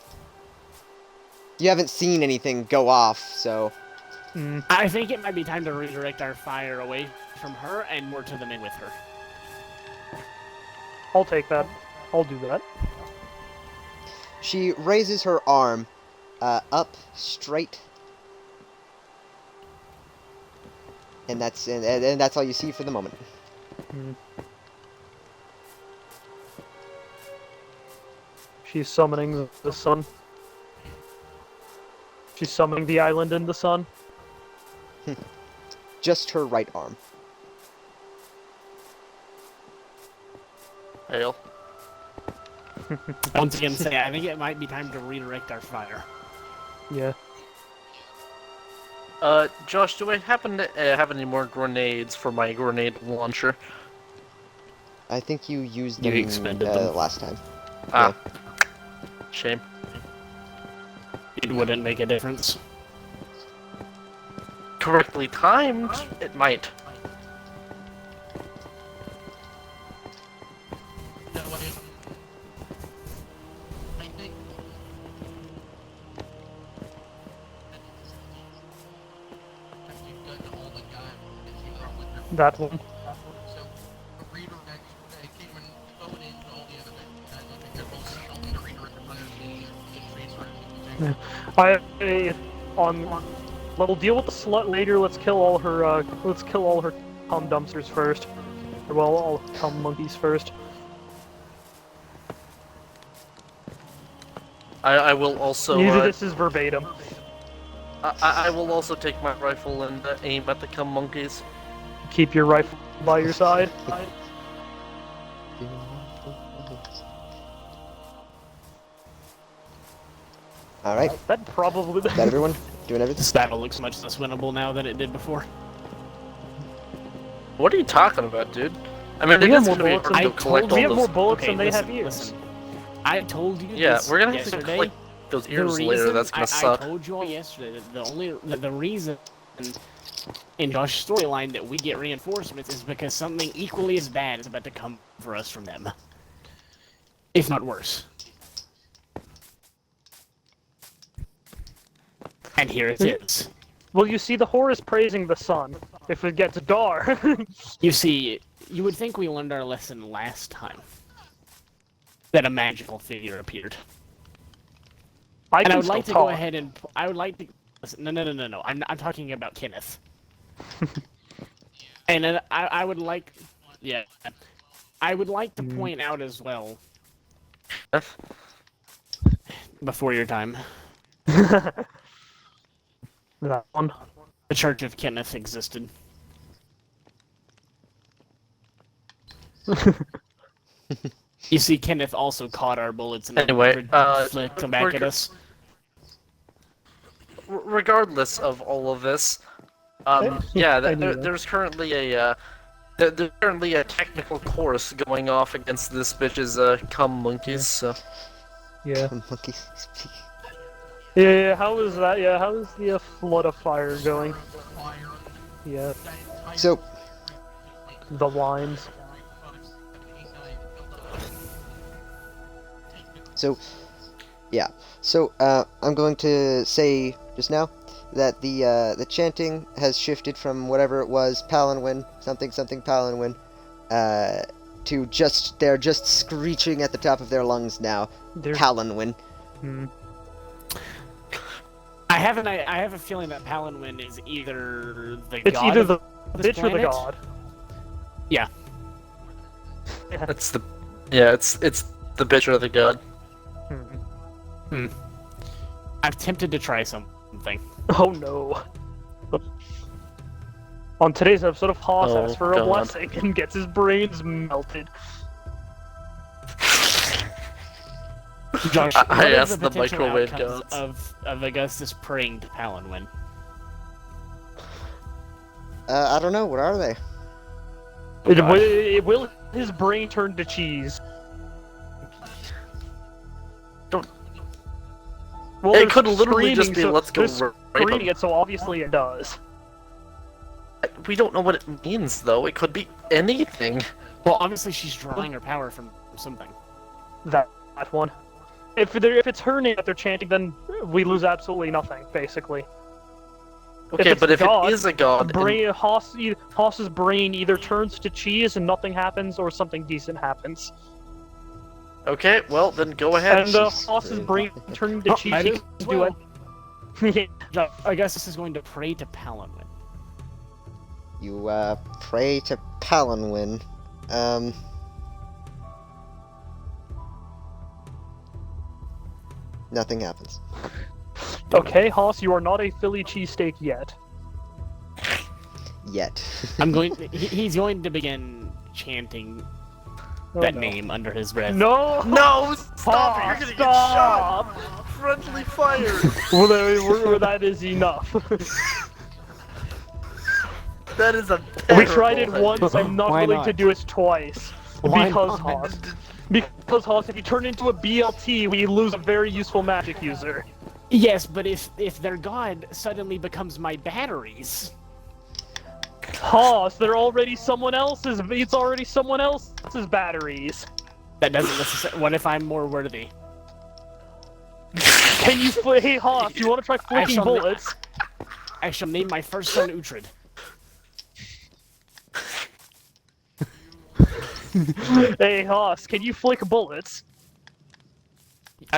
You haven't seen anything go off, so I think it might be time to redirect our fire away from her and more to the men with her. I'll take that. I'll do that. she raises her arm up straight, and that's all you see for the moment. She's summoning the sun. She's summoning the island in the sun. Just her right arm. Hail. Once again, say I think it might be time to redirect our fire. Yeah. Josh, do I happen to have any more grenades for my grenade launcher? I think you used You them, expended them. last time. Ah. Shame. It wouldn't make a difference. Correctly timed, it might. That one. Yeah. We'll deal with the slut later. Let's kill all her cum dumpsters first. Or, well, all cum monkeys first. I will also. This is verbatim. I will also take my rifle and aim at the cum monkeys. Keep your rifle by your side. Alright, That probably. is that everyone? Doing everything? This battle looks much less winnable now than it did before. What are you talking about, dude? I mean, We it have is more gonna be bullets hard I to told collect we all have those. more bullets Okay, than they have listen, ears. listen. I told you Yeah, this we're gonna have to yesterday. collect those The ears later. reason That's gonna I suck. told you all yesterday that the reason in Josh's storyline that we get reinforcements is because something equally as bad is about to come for us from them, if not worse. And here it is. Well, you see, the whore is praising the sun. If it gets dark. You see, you would think we learned our lesson last time that a magical figure appeared. I And can I would still like to talk. go ahead and I would like to listen. No. I'm talking about Kenneth. And then I would like, yeah, I would like to point out as well before your time, That one. the Church of Kenneth existed. You see, Kenneth also caught our bullets and Anyway, flicked them back at us. Regardless of all of this, I knew that. there's currently a there's currently a technical course going off against this bitch's cum monkeys. So Yeah. Monkeys. Yeah, how is that? Yeah, how is the flood of fire going? Yeah, So, the lines. yeah. So, I'm going to say just now that the chanting has shifted from whatever it was, Palinwin, something Palinwin, to they're just screeching at the top of their lungs now, There's Palinwin. I have a feeling that Palinwin is either the It's god either of the this bitch or the planet. god. Yeah. it's the it's the bitch or the god. I'm tempted to try something. Oh no. On today's episode of Hoss Oh, asks for a God. blessing and gets his brains melted. Josh, I what is asked the potential microwave outcomes gods. of Augustus praying to Palinwin? I don't know, what are they? Will his brain turn to cheese? Don't- Well, It there's could literally just screaming, be, so "Let's go there's rape screaming him." it, so obviously it does. We don't know what it means though. It could be anything. Well, obviously she's drawing her power from something. That one. If it's her name that they're chanting, then we lose absolutely nothing, basically. Okay, it's but if God, it is a god, Hoss's brain either turns to cheese and nothing happens, or something decent happens. okay, well then go ahead. And Hoss's brain turning to cheese might can as do it. well. Josh, Augustus is going to pray to Palinwin. You, pray to Palinwin. Nothing happens. Okay, Hoss, you are not a Philly cheesesteak yet. Yet. I'm going. He's going to begin chanting that no. name under his breath. No! No! Stop it! You're gonna get Stop! shot! Friendly fire! Well, that is enough. That is a We tried it terrible once, I'm not Why willing not? to do it twice. Why Because not? Hoss. Because Hoss, if you turn into a BLT, we lose a very useful magic user. Yes, but if their god suddenly becomes my batteries, Hoss, they're already someone else's. It's already someone else's batteries. that doesn't necessarily. What if I'm more worthy? Can you hey Hoss, you want to try flicking shall bullets? I shall name my first son Uhtred. Hey Hoss, can you flick bullets?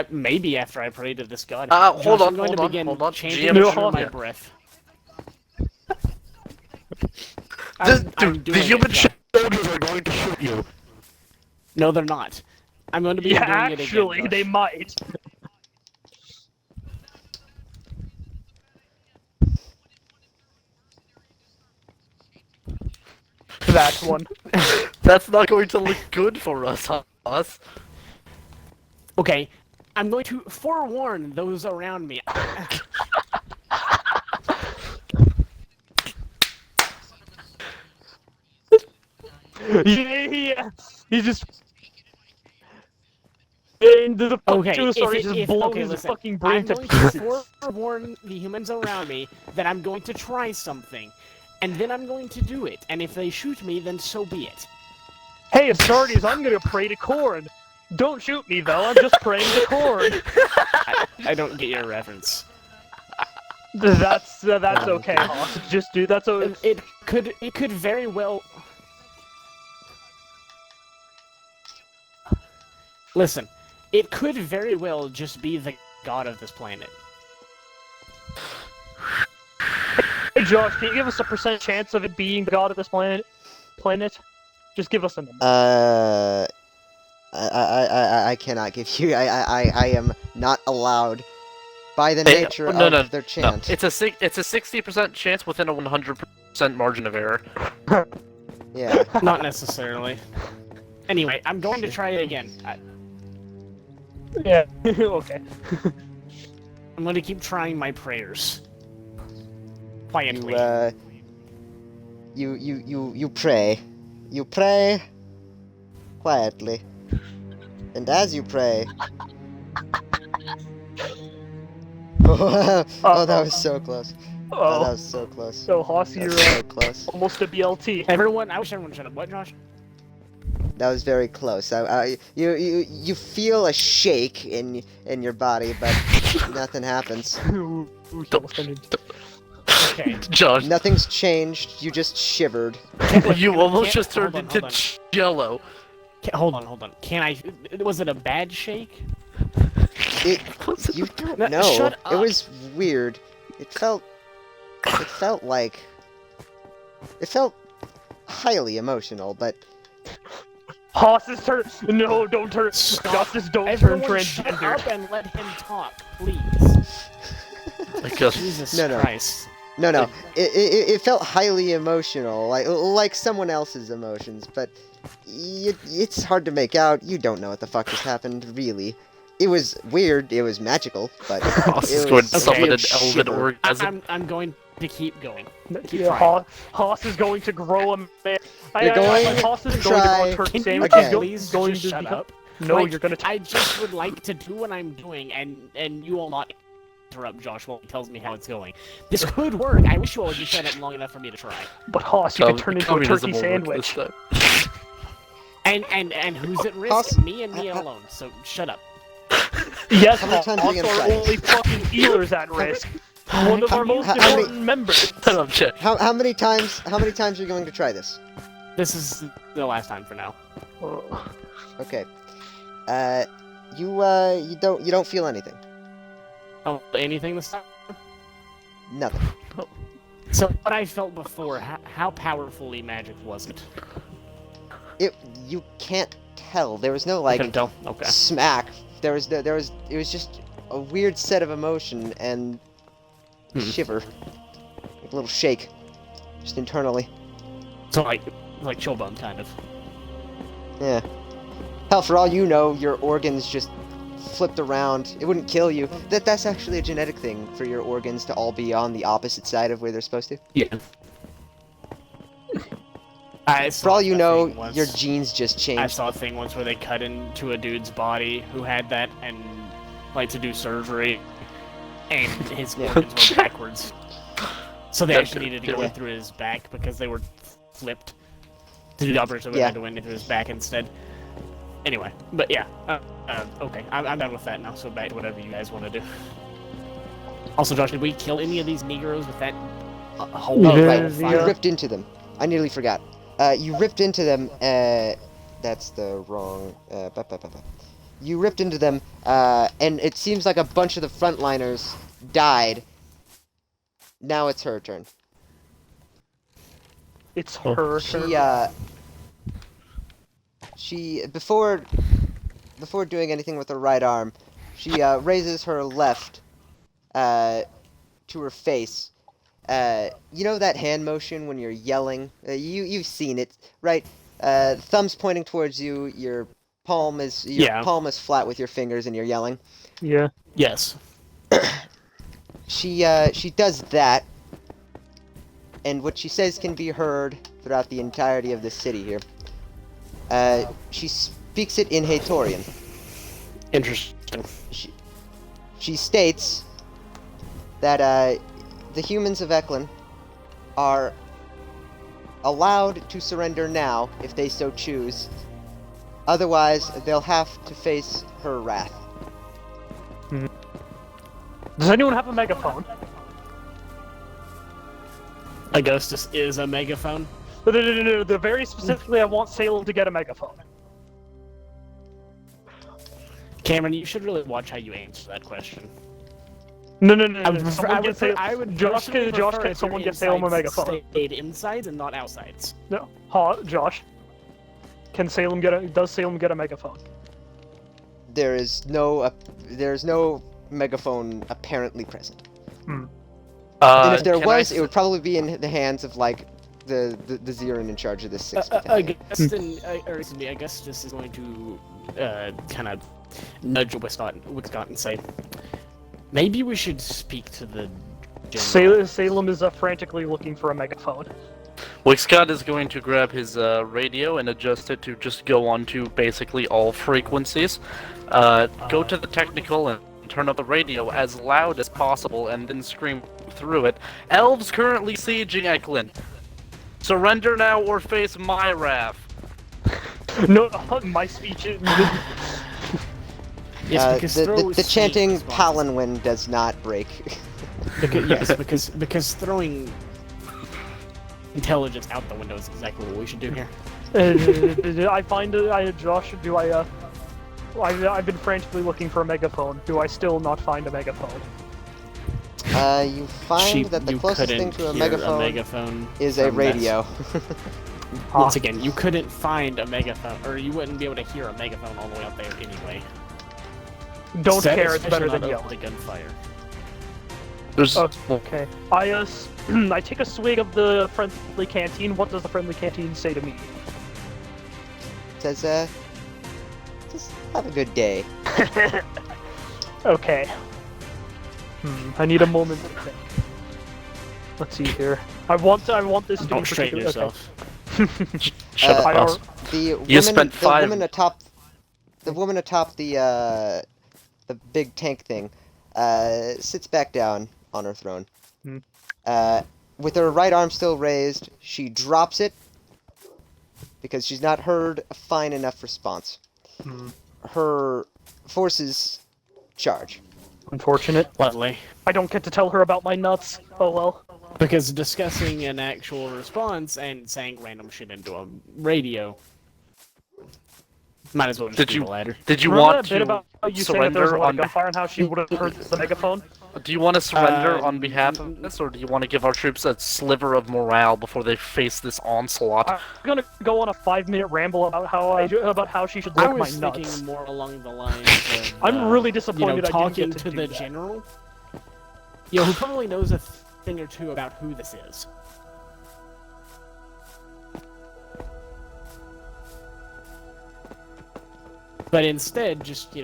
Maybe after I pray to this god. hold Josh, on, I'm going hold to on, begin hold on. chanting GM, under my yeah. breath. The human soldiers are going to shoot you. No, they're not. I'm going to be Yeah, doing it actually, again. they might. That's one. That's not going to look good for us, Hoss. Okay, I'm going to forewarn those around me. Yeah, he's just. And the Okay, fucking sorry, just blow his listen. fucking brain I'm to going pieces. to forewarn the humans around me that I'm going to try something, and then I'm going to do it. And if they shoot me, then so be it. Hey, Astartes, I'm gonna pray to Corn. Don't shoot me though. I'm just praying to Corn. I don't get your reference. That's okay, Hoss. Just do that's a. It could very well. Listen, it could very well just be the god of this planet. Hey Josh, can you give us a % chance of it being the god of this planet? Just give us a number. I cannot give you. I am not allowed by the nature of their chant. No. It's a 60% chance within a 100% margin of error. Yeah. Not necessarily. Anyway, I'm going to try it again. Yeah. Okay. I'm going to keep trying my prayers. Quietly. You pray. You pray quietly. And as you pray. Oh, that was so close. Oh, that was so close. So Hoss, you're so close. almost a BLT. I wish everyone shut up. What, Josh? That was very close. You feel a shake in your body, but nothing happens. Okay. Josh, Nothing's changed. You just shivered. you almost just hold turned on, into jello. Hold on. Can I? Was it a bad shake? You don't No, know. shut It up. was weird. It felt highly emotional, but Hoss's turn. No, don't turn. Stop. Justice, don't Everyone turn shut transgender. up and let him talk, please. Jesus No. Christ. no. It felt highly emotional, like someone else's emotions, but it's hard to make out. You don't know what the fuck just happened, really. It was weird. It was magical, but Hoss is it going was to summon an shiver. elven orgasm. I'm going to keep going. Keep Yeah, trying. Hoss is going to grow a man. You're going Hoss is to going to grow try a turkey Can sandwich. you again. please going just to shut become- up? No, Like, you're gonna. I just would like to do what I'm doing, and you will not interrupt Josh while he tells me how it's going. This could work. I wish you all would just shut up long enough for me to try. But Hoss, you could turn into a Communism turkey will work this sandwich. time. And who's at risk? Hoss- Me and me alone. So shut up. Yes, How many Hoss, times are you gonna our try only fucking healers at risk. One of our most how many- important members. Shut up, Chet. How many times are you going to try this? This is the last time for now. Okay. You don't feel anything. Oh, anything this time? Nothing. So what I felt before, how powerfully magic was it? You can't tell. There was no I like can tell. Okay. smack. It was just a weird set of emotion and shiver. Like a little shake. Just internally. So like chill bum kind of. Yeah. Hell, for all you know, your organs just flipped around. It wouldn't kill you. That's actually a genetic thing for your organs to all be on the opposite side of where they're supposed to. Yeah. For all you know, your genes just I changed. saw a thing once where they cut into a dude's body who had that and like to do surgery, and his organs were backwards. So they actually needed to go in through his back because they were flipped. To do the operation, they had to go into his back instead. Anyway, but yeah, okay, I'm done with that now. So back to whatever you guys want to do. Also, Josh, did we kill any of these Negroes with that whole? Oh, right, you ripped into them. I nearly forgot. You ripped into them. That's the wrong. You ripped into them, and it seems like a bunch of the frontliners died. Now it's her turn. It's her turn. She before doing anything with her right arm, she raises her left to her face. You know that hand motion when you're yelling? You've seen it, right? Thumb's pointing towards you. Your palm is flat with your fingers, and you're yelling. Yeah. Yes. She does that, and what she says can be heard throughout the entirety of the city here. She speaks it in Hatorian. Interesting. She states that the humans of Eklan are allowed to surrender now if they so choose. Otherwise, they'll have to face her wrath. Does anyone have a megaphone? I guess this is a megaphone. No. Very specifically, I want Salem to get a megaphone. Cameron, you should really watch how you answer that question. No. Josh, Can someone get Salem a megaphone? Stayed insides and not outsides. No. Josh. Does Salem get a megaphone? There's no megaphone apparently present. And if there was, it would probably be in the hands of like the Zeran in charge of this 6 battalion. I guess this is going to kind of nudge Wickscott and say, maybe we should speak to the general. Salem is frantically looking for a megaphone. Wickscott is going to grab his radio and adjust it to just go on to basically all frequencies. Go to the technical and turn up the radio as loud as possible and then scream through it. Elves currently sieging Eklan. Surrender now or face my wrath. No, my speech is... The chanting Palanwin does not break. because throwing intelligence out the window is exactly what we should do here. Josh, I've been frantically looking for a megaphone. Do I still not find a megaphone? You find that the closest thing to a megaphone is a radio. Once again, you couldn't find a megaphone, or you wouldn't be able to hear a megaphone all the way up there anyway. Don't care, it's better than yelling. The gunfire. Okay. I take a swig of the friendly canteen. What does the friendly canteen say to me? It says, just have a good day. Okay. I need a moment to think. Let's see here. I want this to be straighten yourself. Okay. Shut up. The woman atop the big tank thing sits back down on her throne. With her right arm still raised, she drops it because she's not heard a fine enough response. Her forces charge. Unfortunate. Lovely. I don't get to tell her about my nuts. Oh well. Because discussing an actual response and saying random shit into a radio might as well just be the latter. Did you Remember want that bit about you saying that there was surrender a lot on of gunfire and how she would have heard the megaphone? Do you want to surrender on behalf of this, or do you want to give our troops a sliver of morale before they face this onslaught? I'm gonna go on a 5-minute ramble about how she should lick my nuts. I was thinking more along the lines of I'm really disappointed I talking didn't get to the do that. general. Who probably knows a thing or two about who this is. But instead, just,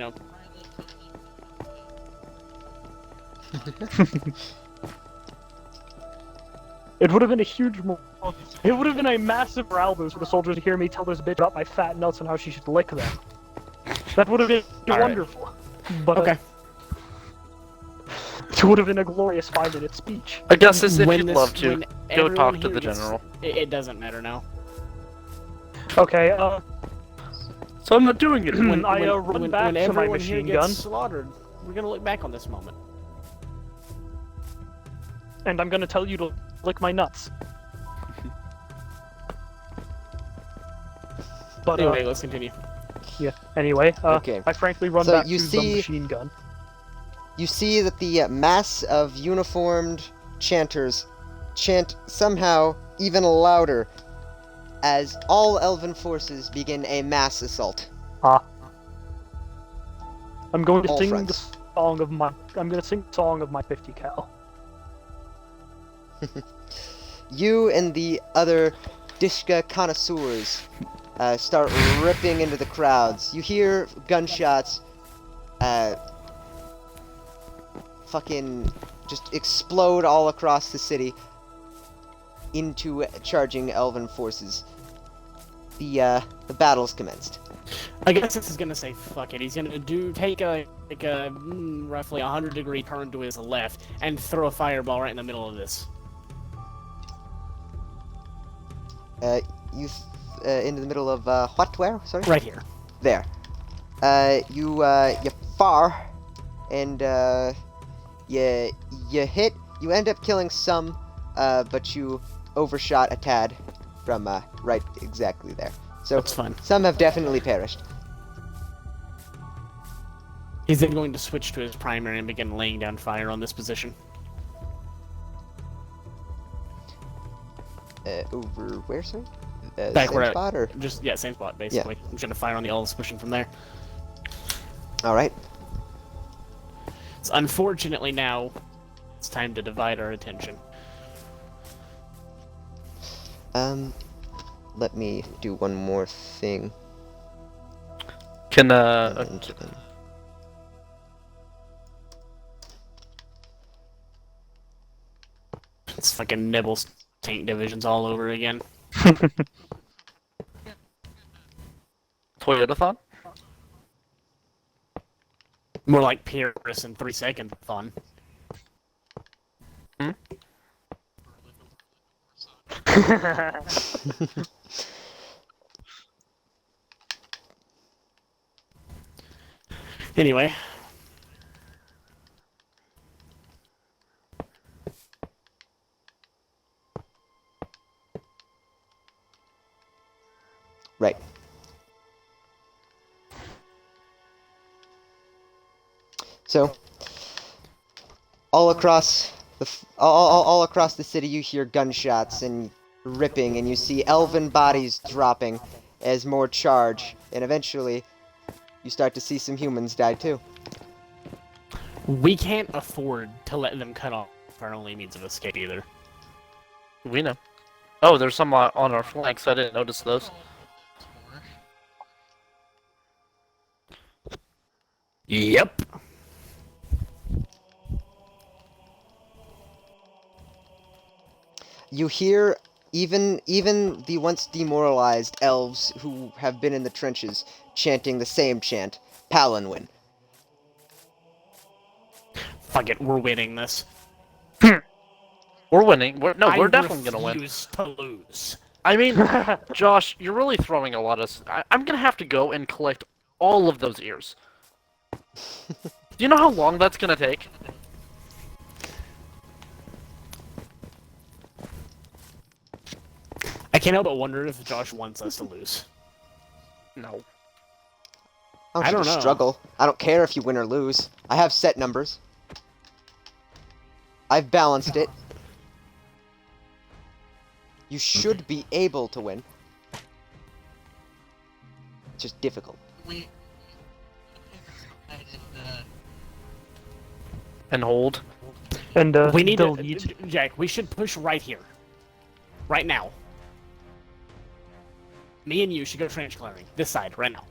It would have been a huge. It would have been a massive morale boost for the soldiers to hear me tell this bitch about my fat nuts and how she should lick them. That would have been All right. wonderful. But okay. it would have been a glorious 5-minute speech. I guess if When you'd this- love to, when go everyone talk to here the gets- general. It doesn't matter now. Okay, So I'm not doing it. When I run back when to my everyone here machine gets gun, slaughtered, we're gonna look back on this moment. and I'm gonna tell you to lick my nuts. But Anyway, let's continue. yeah. Anyway, Okay. I frankly run So back you to see- the machine gun. You see that the mass of uniformed chanters chant somehow even louder as all elven forces begin a mass assault. I'm going to All sing friends. the song of my. I'm going to sing the song of my 50 cal. You and the other Dishka connoisseurs start ripping into the crowds. You hear gunshots fucking just explode all across the city into charging elven forces. The battle's commenced. I guess this is gonna say fuck it. He's gonna take a roughly 100-degree turn to his left and throw a fireball right in the middle of this. Into the middle of what? Where? Sorry. Right here. There. You fire, and you hit. You end up killing some, but you overshot a tad from right exactly there. So That's fine. some have definitely perished. He's then going to switch to his primary and begin laying down fire on this position. Over where, sir? Back Same where spot, or? Just, yeah, same spot, basically. I'm just gonna fire on the elves pushing from there. All right. So unfortunately now, it's time to divide our attention. Let me do one more thing. Can And, It's fucking Nibbles tank divisions all over again. Toyotathon? More like Pierce in 3 second fun. Anyway. Right. So, all across all across the city, you hear gunshots and ripping, and you see elven bodies dropping as more charge, and eventually, you start to see some humans die too. We can't afford to let them cut off our only means of escape either. We know. Oh, there's some on our flanks. I didn't notice those. Yep. You hear even the once demoralized elves who have been in the trenches chanting the same chant, Palanwin. Fuck it, we're winning this. We're winning. We're I definitely gonna win. refuse to lose. I mean, Josh, you're really throwing a lot of. I'm gonna have to go and collect all of those ears. Do you know how long that's gonna take? I can't help but wonder if Josh wants us to lose. No. I I don't just know. struggle. I don't care if you win or lose. I have set numbers. I've balanced it. You should be able to win. It's just difficult. And hold. And We need to, delete. Jack, we should push right here. Right now. Me and you should go trench clearing. This side, right now.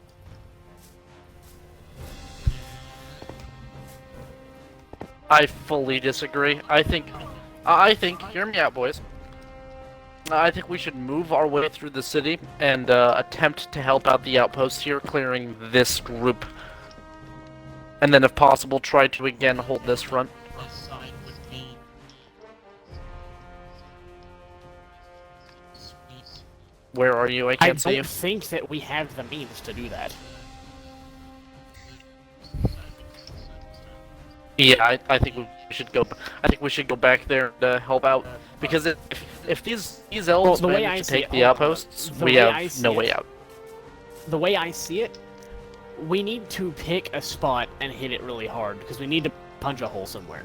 I fully disagree. I think, hear me out, boys. I think we should move our way through the city and attempt to help out the outposts here, clearing this group. And then, if possible, try to again hold this front. Where are you? I can't see I you. don't think that we have the means to do that. Yeah, I think we should go. I think we should go back there to help out because if these elves the way manage I to see take it- the hold on. outposts, The we way I have see no it- way out. The way I see it, we need to pick a spot and hit it really hard because we need to punch a hole somewhere.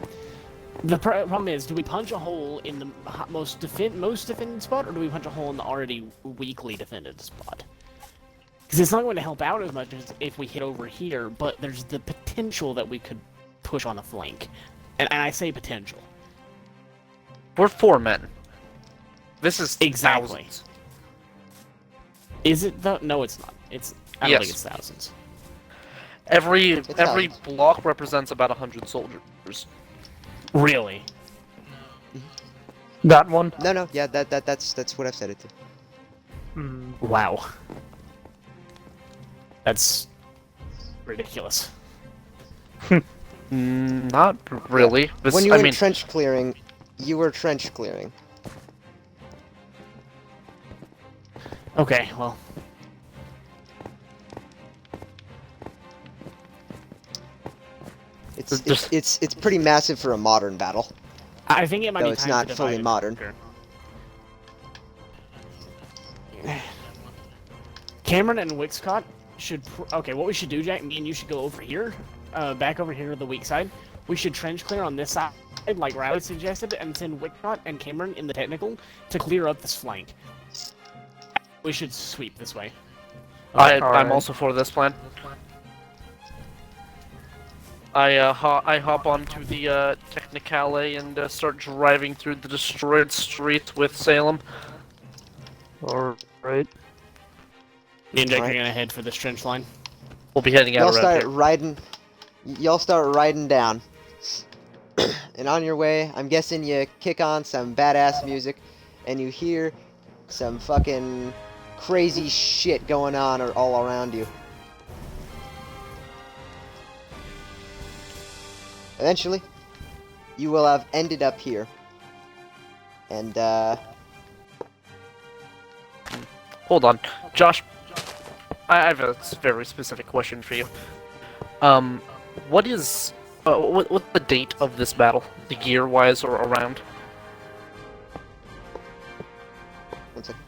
The problem is, do we punch a hole in the most defended spot, or do we punch a hole in the already weakly defended spot? Because it's not going to help out as much as if we hit over here, but there's the potential that we could push on a flank. And I say potential. We're 4 men. This is Exactly. thousands. Is it though? No, it's not. I don't Yes. think it's thousands. Every thousands. block represents about 100 soldiers. Really? That one? No, yeah, that's what I've set it to. Hmm. Wow. That's ridiculous. Not really. This, When you I were mean, trench clearing, you were trench clearing. Okay, well. It's pretty massive for a modern battle. I think it might Though be it's time not to fully divide and modern. conquer. Cameron and Wixcott should... Okay, what we should do, Jack, me and you should go over here, back over here to the weak side. We should trench clear on this side, like Riley suggested, and send Wixcott and Cameron in the technical to clear up this flank. We should sweep this way. I'm Alright. also for this plan. I hop onto the Technicale and start driving through the destroyed streets with Salem. Alright. Me and Jack Alright. are gonna head for this trench line. We'll be heading Y'all out around start here. riding. Y'all start riding down. And on your way, I'm guessing you kick on some badass music, and you hear some fucking crazy shit going on all around you. Eventually, you will have ended up here. And, Hold on, Josh. I have a very specific question for you. What's the date of this battle? The year-wise or around? one second.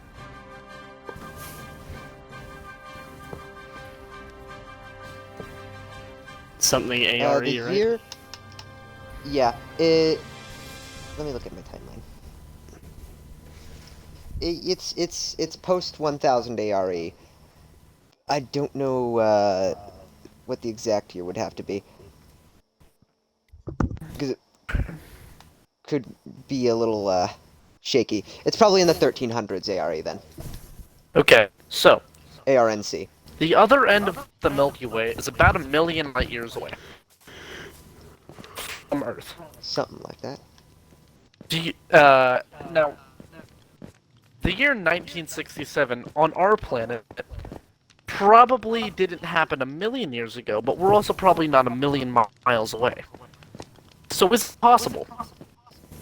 Something ARE, The right? year... Yeah, it... Let me look at my timeline. It's post 1000 ARE. I don't know what the exact year would have to be. Because it could be a little shaky. It's probably in the 1300s ARE then. Okay, so ARNC. the other end of the Milky Way is about 1 million light years away from Earth. Something like that. Now, the year 1967 on our planet probably didn't happen 1 million years ago, but we're also probably not 1 million miles away. So is it possible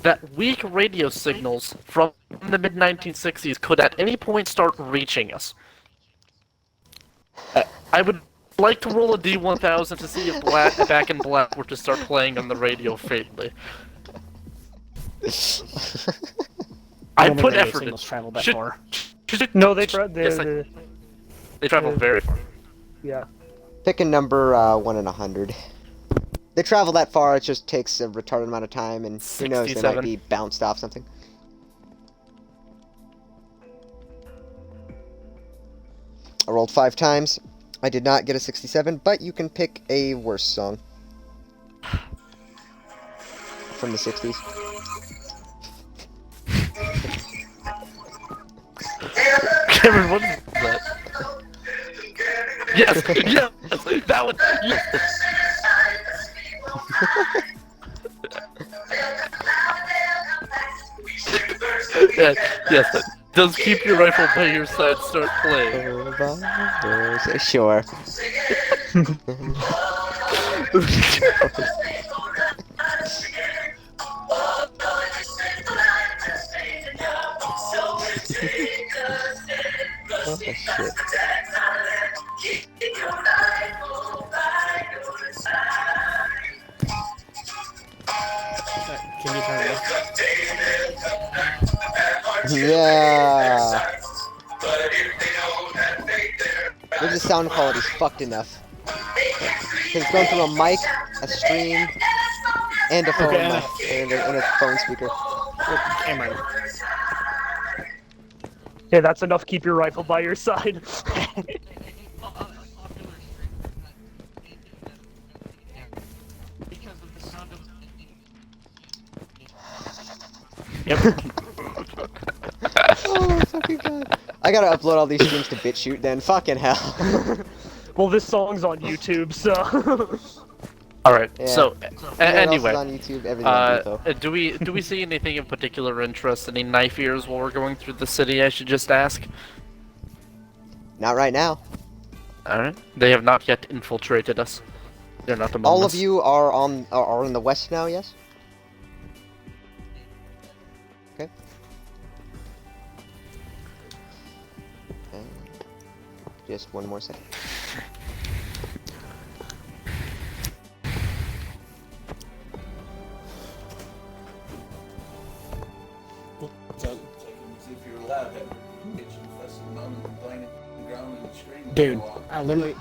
that weak radio signals from the mid-1960s could at any point start reaching us? I would like to roll a D1000 to see if Back in Black were to start playing on the radio faintly. I don't think put radio effort in. signals travel that Should- far. No, they tried. Yes, they travel very far. Yeah. Pick a number 1 in 100. They travel that far, it just takes a retarded amount of time, and who knows, they might 67. be bounced off something. I rolled 5 times. I did not get a 67, but you can pick a worse song. From the 60s. Cameron, what is that? Yes, yes, that one. Yes. Yeah, yes, but does keep your rifle by your side start playing? Sure. Oh, shit. Can you turn left? Yeah. Maybe the sound quality's fucked enough. Because it's going through a mic, a stream, and a phone Okay, mic, and a phone speaker. Cameron. Yeah, that's enough. Keep your rifle by your side. Yep. Oh, fucking god. I gotta upload all these streams to BitChute then. Fucking hell. Well, this song's on YouTube, so. Alright, Yeah. so, Everyone else is anyway, on YouTube, everything on Bluetooth. do we see anything of particular interest, any knife ears while we're going through the city, I should just ask? Not right now. Alright, they have not yet infiltrated us. They're not among All us. of you are in the west now, yes? Okay. Just one more second. Dude, I literally.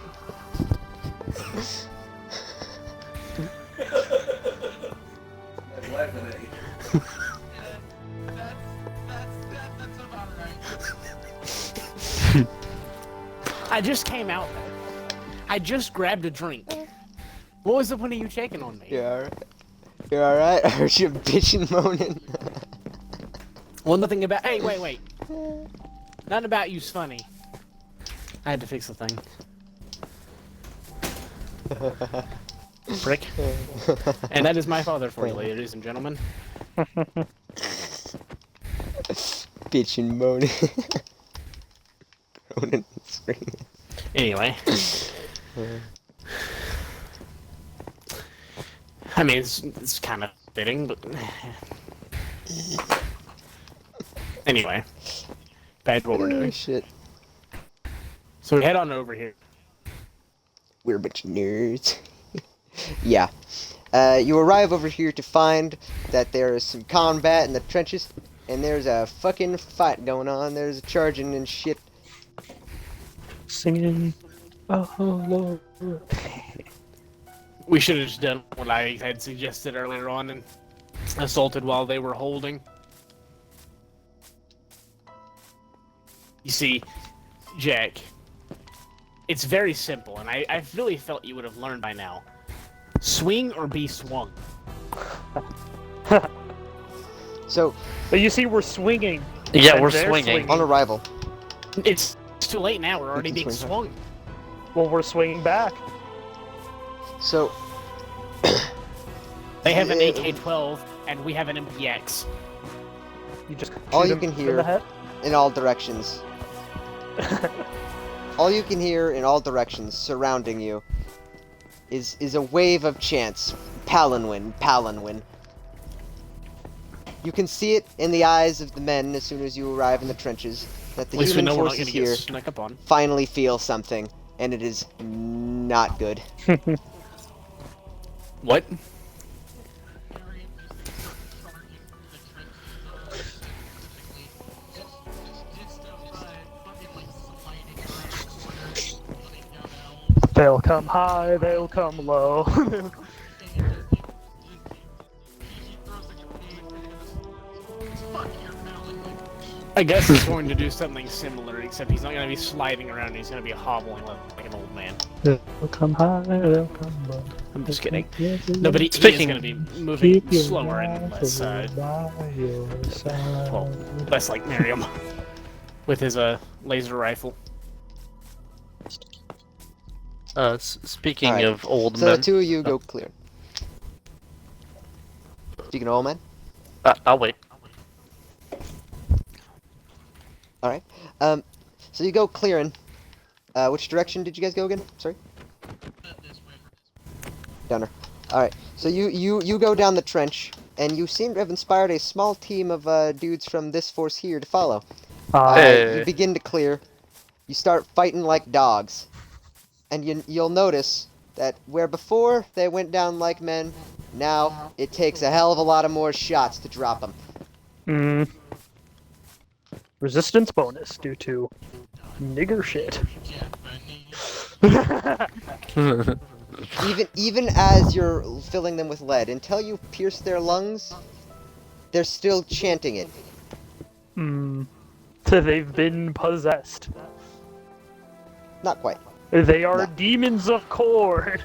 I just came out. I just grabbed a drink. What was the point of you checking on me? You alright? You alright? I heard you bitching moaning. Well, nothing about. Hey, wait. Nothing about you's funny. I had to fix the thing. Frick. And that is my father for you, ladies and gentlemen. Bitching moaning. Moaning and screaming. Anyway. I mean, it's kind of fitting, but... Anyway. Back to what we're Oh, doing. shit. So we head on over here. We're a bunch of nerds. Yeah. You arrive over here to find that there is some combat in the trenches, and there's a fucking fight going on. There's charging and shit. Singing. Oh, Lord. We should have just done what I had suggested earlier on and assaulted while they were holding. You see, Jack, it's very simple, and I really felt you would have learned by now. Swing or be swung. So, But you see, we're swinging. Yeah, and we're they're swinging. on arrival. It's too late now, we're already can being swing swung. Well, we're swinging back. So, They have an AK-12, and we have an MPX. You just All shoot you him can in hear- the head. in all directions. All you can hear in all directions surrounding you is a wave of chants. Palanwin, Palanwin. You can see it in the eyes of the men as soon as you arrive in the trenches that the At least we human know we're not forces gonna get here snuck up on. finally feel something, and it is not good. What? They'll come high, they'll come low. I guess he's going to do something similar, except he's not going to be sliding around, he's going to be hobbling like an old man. They'll come high, they'll come low. I'm just kidding. No, but he is Speaking- going to be moving Keep your slower and less, rifle by your side. well, less like Miriam. With his, laser rifle. Speaking Alright, of old So men, the two of you go clear. Speaking of old man, I'll wait. All right. So you go clearing. Which direction did you guys go again? Sorry. Down there. All right. So you go down the trench, and you seem to have inspired a small team of dudes from this force here to follow. Hey. You begin to clear. You start fighting like dogs, and you'll notice that where before they went down like men, now it takes a hell of a lot of more shots to drop them. Resistance bonus due to nigger shit. Even as you're filling them with lead, until you pierce their lungs, they're still chanting it. They've been possessed. Not quite. They are No. demons of Cord.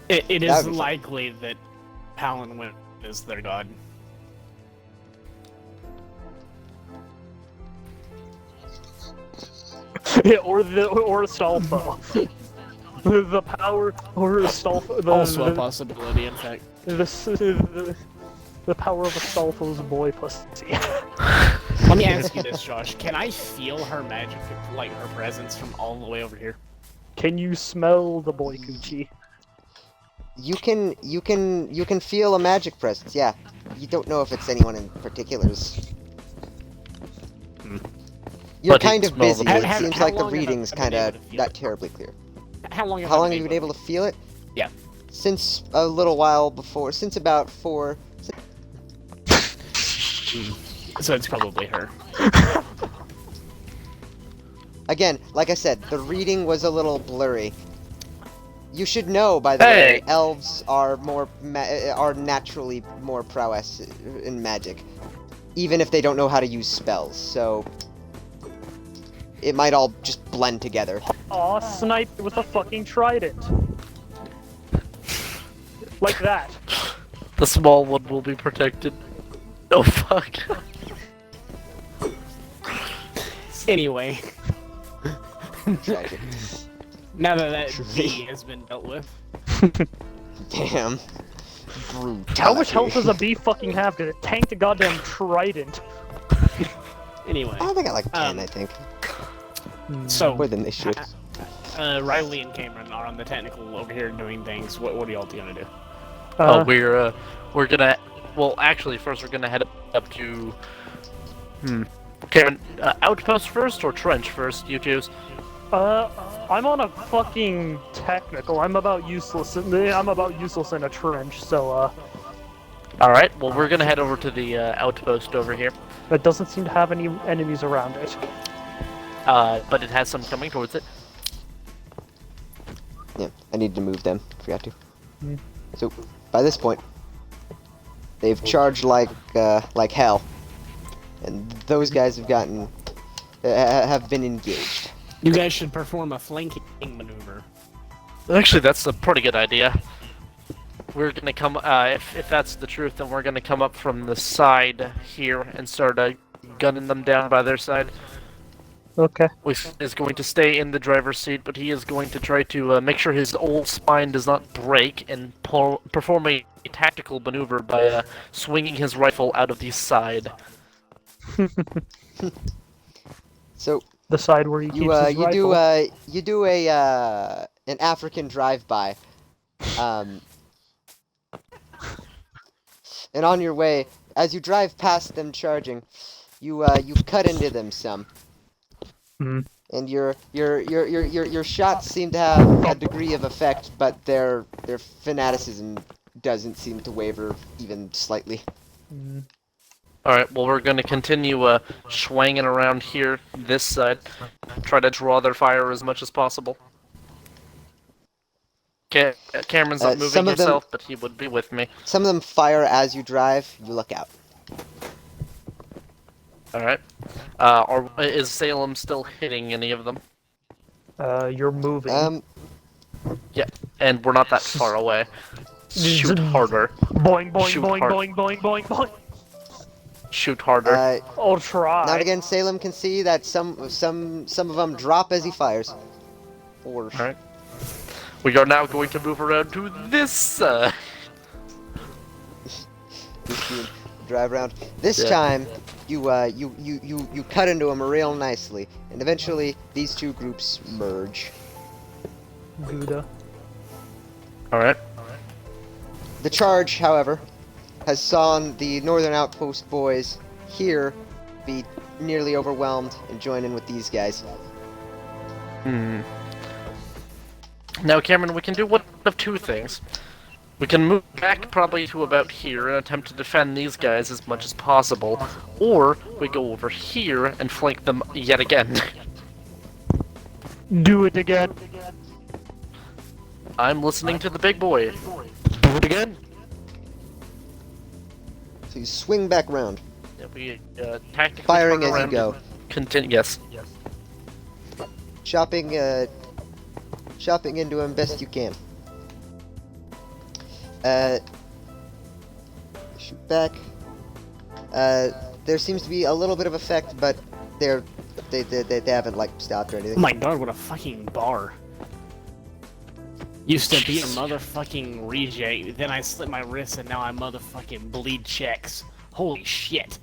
It That is would be likely that Palanwin is their god. or Astolfo. The power or Astolfo. Also a possibility, in fact. The power of Astolfo's boy pussy. Let me ask you this, Josh. Can I feel her magic, like her presence, from all the way over here? Can you smell the boy coochie? You can feel a magic presence, yeah. You don't know if it's anyone in particular's. You're But kind you'd of smell busy. the It How- seems how like the long have I reading's been kind able of to feel not it? terribly clear. How long have How I long have you been able to feel it? Yeah. Since a little while before. Since about 4. So it's probably her. Again, like I said, the reading was a little blurry. You should know, by the way, Hey! elves are are naturally more prowess in magic, even if they don't know how to use spells. So it might all just blend together. Aw, sniped with a fucking trident. Like that. The small one will be protected. Oh fuck. Anyway, Tragic. now that bee has been dealt with, Damn. Brutality. How much health does a bee fucking have? Cause it tanked a goddamn trident. anyway, Oh, they got like 10, Um, I think. so More than they should. Riley and Cameron are on the technical over here doing things. What are y'all gonna do? Oh, we're gonna. Well, actually, first we're gonna head up to. Karen, outpost first or trench first? You choose. I'm on a fucking technical. I'm about useless in a trench, so All right. Well, we're gonna head over to the outpost over here. it doesn't seem to have any enemies around it. But it has some coming towards it. Yeah, I need to move them. Forgot to. Hmm. So, by this point, they've charged like hell, and those guys have gotten have been engaged. You guys should perform a flanking maneuver. Actually, that's a pretty good idea. We're gonna come. If that's the truth, then we're gonna come up from the side here and start gunning them down by their side. Okay. Which is going to stay in the driver's seat, but he is going to try to make sure his old spine does not break and perform a tactical maneuver by swinging his rifle out of the side. So The side where he keeps his rifle. you do a an African drive-by, and on your way, as you drive past them charging, you cut into them some. Mhm. And your shots seem to have a degree of effect, but their fanaticism doesn't seem to waver even slightly. Alright, well we're gonna continue swanging around here, this side. Try to draw their fire as much as possible. Cameron's not moving some of them- himself, but he would be with me. Some of them fire as you drive. You look out. Alright. Is Salem still hitting any of them? You're moving. Yeah, and we're not that far away. Shoot harder. Boing, boing, shoot boing, hard. boing, boing, boing, boing. Shoot harder. I'll try. Now and again, Salem can see that some of them drop as he fires. Or Alright. We are now going to move around to this side. drive around. This Yeah. time, you cut into them real nicely, and eventually these two groups merge. Gouda. Alright. The charge, however, has saw the Northern Outpost boys here be nearly overwhelmed and join in with these guys. Now, Cameron, we can do one of two things. We can move back probably to about here and attempt to defend these guys as much as possible, or we go over here and flank them yet again. Do it again. I'm listening to the big boy. Do it again. So you swing back round, Yeah, we tactically firing turn as you around go, and continue. Yes. chopping into him best you can. Shoot back. There seems to be a little bit of effect, but they haven't like stopped or Oh anything. my god, what a fucking bar. Used to be a motherfucking reject, then I slit my wrist and now I motherfucking bleed checks. Holy shit.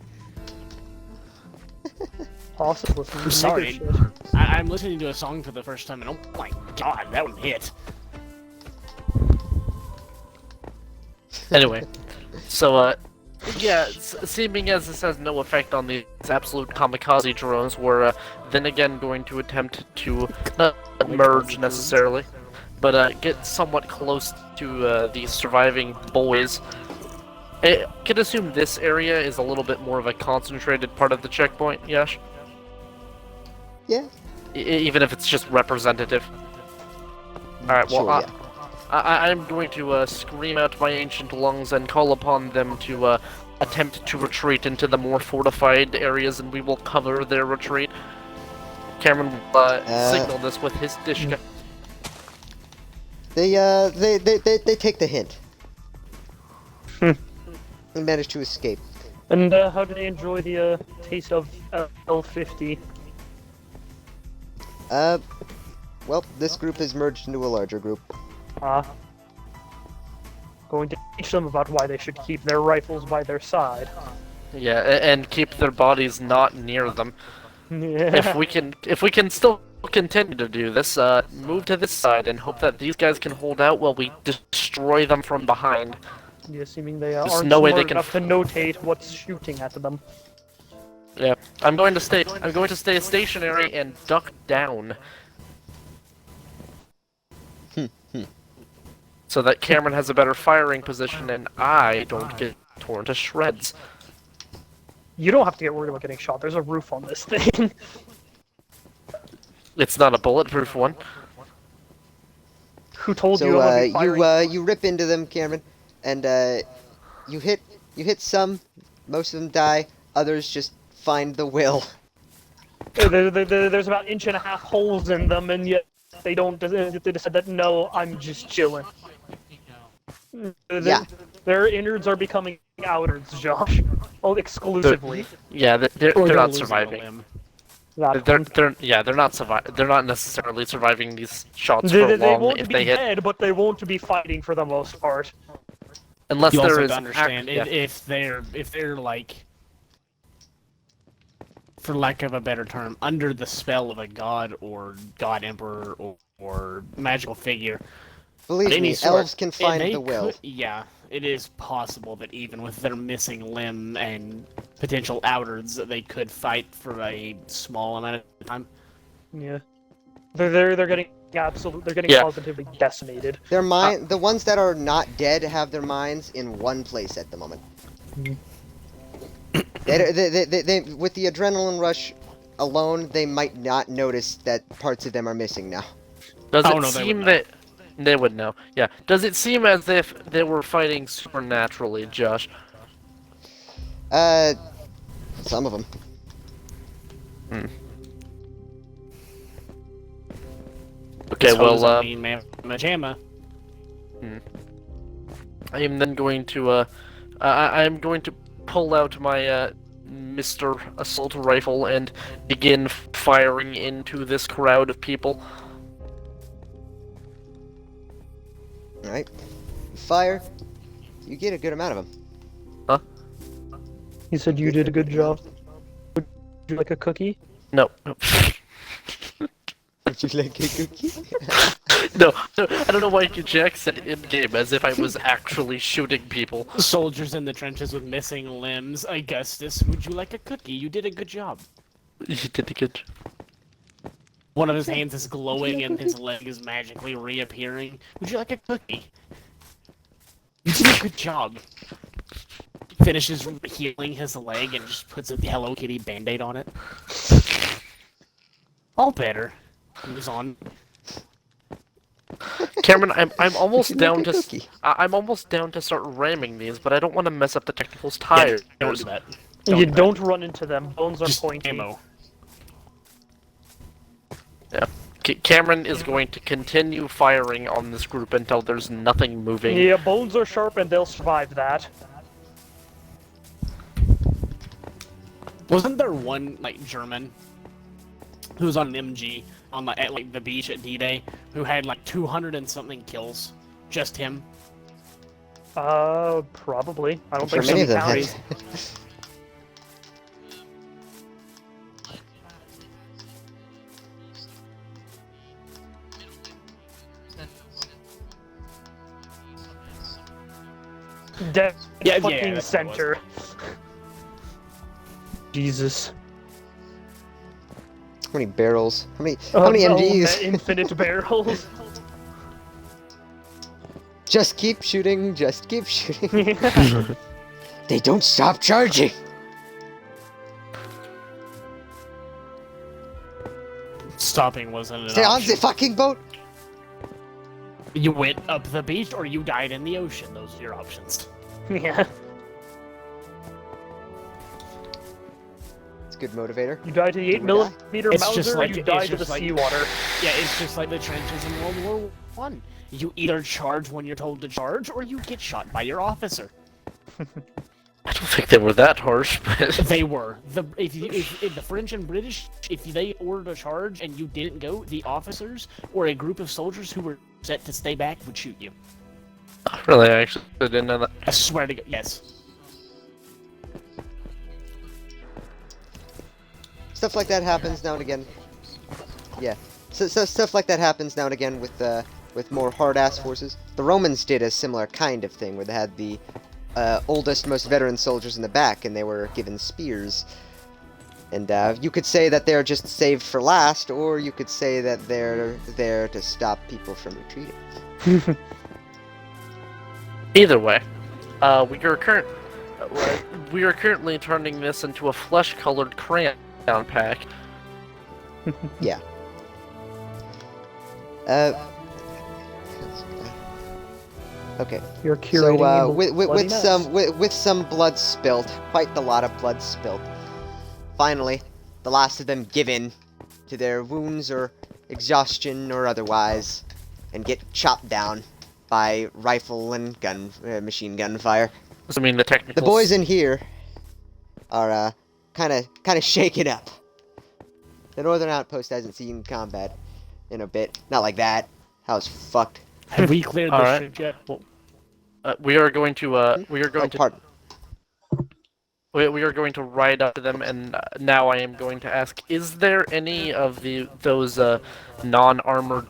Awesome. Listen, I'm sorry. I'm listening to a song for the first time and oh my god, that one hit. Anyway, so, yeah, seeming as this has no effect on these absolute kamikaze drones, we're, then again going to attempt to not merge necessarily, but, get somewhat close to, the surviving boys. I can assume this area is a little bit more of a concentrated part of the checkpoint, Yash? Yeah. Even if it's just representative. Alright, well, Sure, yeah. I'm going to scream out my ancient lungs and call upon them to attempt to retreat into the more fortified areas, and we will cover their retreat. Cameron will signal this with his dishka. They take the hint. And manage to escape. And how do they enjoy the taste of L50? Well, this group has merged into a larger group. Going to teach them about why they should keep their rifles by their side. Yeah, and keep their bodies not near them. Yeah. If we can still continue to do this, move to this side and hope that these guys can hold out while we destroy them from behind. Yeah, assuming they There's aren't no way smart they can enough to notate what's shooting at them. Yeah, I'm going to stay stationary and duck down. So that Cameron has a better firing position and I don't get torn to shreds. You don't have to get worried about getting shot. There's a roof on this thing. It's not a bulletproof one. Who told you So I would be firing? you rip into them, Cameron, and you hit some. Most of them die. Others just find the will. There's about 1.5 inch holes in them, and yet they don't. They decide that no, I'm just chilling. Yeah. Their innards are becoming outwards, Josh. Oh, exclusively. Yeah, they're Or not losing a surviving. limb. They're not necessarily surviving these shots They for long won't if be they hit, dead, but they won't be fighting for the most part. unless You also there have is to understand yeah. if they're like, for lack of a better term, under the spell of a god or god emperor or magical figure. Believe Any me, sort, elves can find they the will. could- yeah, it is possible that even with their missing limb and potential outwards, that they could fight for a small amount of time. Yeah. They're getting they're getting Yeah. positively decimated. Their mind, the ones that are not dead, have their minds in one place at the moment. They, with the adrenaline rush alone, they might not notice that parts of them are missing now. Does Oh, it no, they seem would that they would know? Yeah. Does it seem as if they were fighting supernaturally, Josh? Some of them. Okay, well, Majama. I am then going to, I'm going to pull out my, Mr. Assault Rifle and begin firing into this crowd of people. Alright. Fire. You get a good amount of them. He said you did a good job. you like a cookie? No, no. Would you like a cookie? No, I don't know why Jack said in-game as if I was actually shooting people. Soldiers in the trenches with missing limbs. Augustus, would you like a cookie? You did a good job. You did a good job. One of his hands is glowing and his leg is magically reappearing. Would you like a cookie? You did a good job. Finishes healing his leg and just puts a Hello Kitty band-aid on it. All better. Moves on. Cameron, I'm almost Would you like down a to cookie? I'm almost down to start ramming these, but I don't want to mess up the technicals Yeah, tires. don't do that. You do don't run into them. Bones are that. Just pointy. ammo. Yeah. Cameron is going to continue firing on this group until there's nothing moving. Yeah, bones are sharp and they'll survive that. Wasn't there one, like, German who was on an MG on at like the beach at D-Day who had like 200 and something kills? Just him. Probably. I don't Sure, think many so. of them Counties. have. Dead Yeah, fucking that's what it was. center. Jesus. How many barrels? How many No, MGs? infinite barrels. Just keep shooting. Just keep shooting. They don't stop charging. Stopping wasn't an Stay on option. the fucking boat. You went up the beach or you died in the ocean. Those are your options. Yeah. It's a good motivator. You die to the 8mm It's just Mauser, like- or you it's die to the just like- seawater. Yeah, it's just like the trenches in World War One. You either charge when you're told to charge, or you get shot by your officer. I don't think they were that harsh, but They were. If the French and British, if they ordered a charge and you didn't go, the officers or a group of soldiers who were set to stay back would shoot you. really, I actually didn't know that. I swear to God, yes. Stuff like that happens now and again. Yeah, so stuff like that happens now and again with more hard-ass forces. The Romans did a similar kind of thing where they had the oldest, most veteran soldiers in the back, and they were given spears. And you could say that they're just saved for last, or you could say that they're there to stop people from retreating. Either way, we are currently turning this into a flesh-colored crayon pack. Yeah. Okay. You're curating So a bloody mess. with some blood spilled, quite the lot of blood spilled. Finally, the last of them give in to their wounds or exhaustion or otherwise, and get chopped down by rifle and machine gun fire. I mean, the technicals. The boys in here are kind of shaken up. The northern outpost hasn't seen combat in a bit. Not like that. That was fucked. Have we cleared the Alright. ship yet? We are going to Pardon. we are going to ride up to them, and now I am going to ask: is there any of those non-armored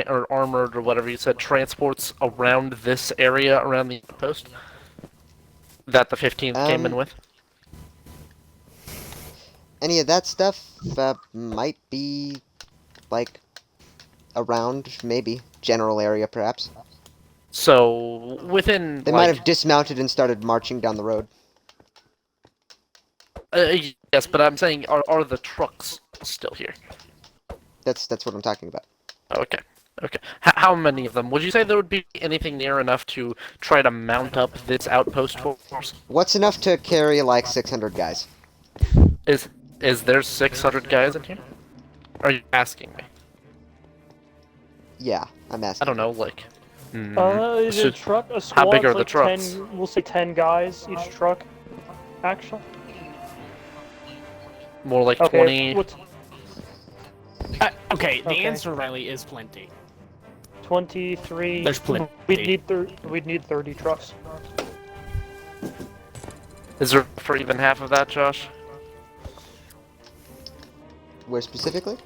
or armored or whatever you said transports around this area, around the outpost, that the 15th came in with? Any of that stuff might be like around, maybe general area, perhaps. So within They might have dismounted and started marching down the road. yes, but I'm saying, are the trucks still here? That's what I'm talking about. Okay. Okay. How many of them? Would you say there would be anything near enough to try to mount up this outpost force? What's enough to carry like 600 guys? Is there 600 guys in here? Are you asking me? Yeah, I'm I asking. don't know, like. Is so a truck, a squad, big are the like trucks? 10, we'll say 10 guys each truck, actually. More like Okay, 20. what's Okay, the Okay. answer, Riley, is plenty. 23? There's plenty. We'd need 30 trucks. Is there for even half of that, Josh? Where specifically?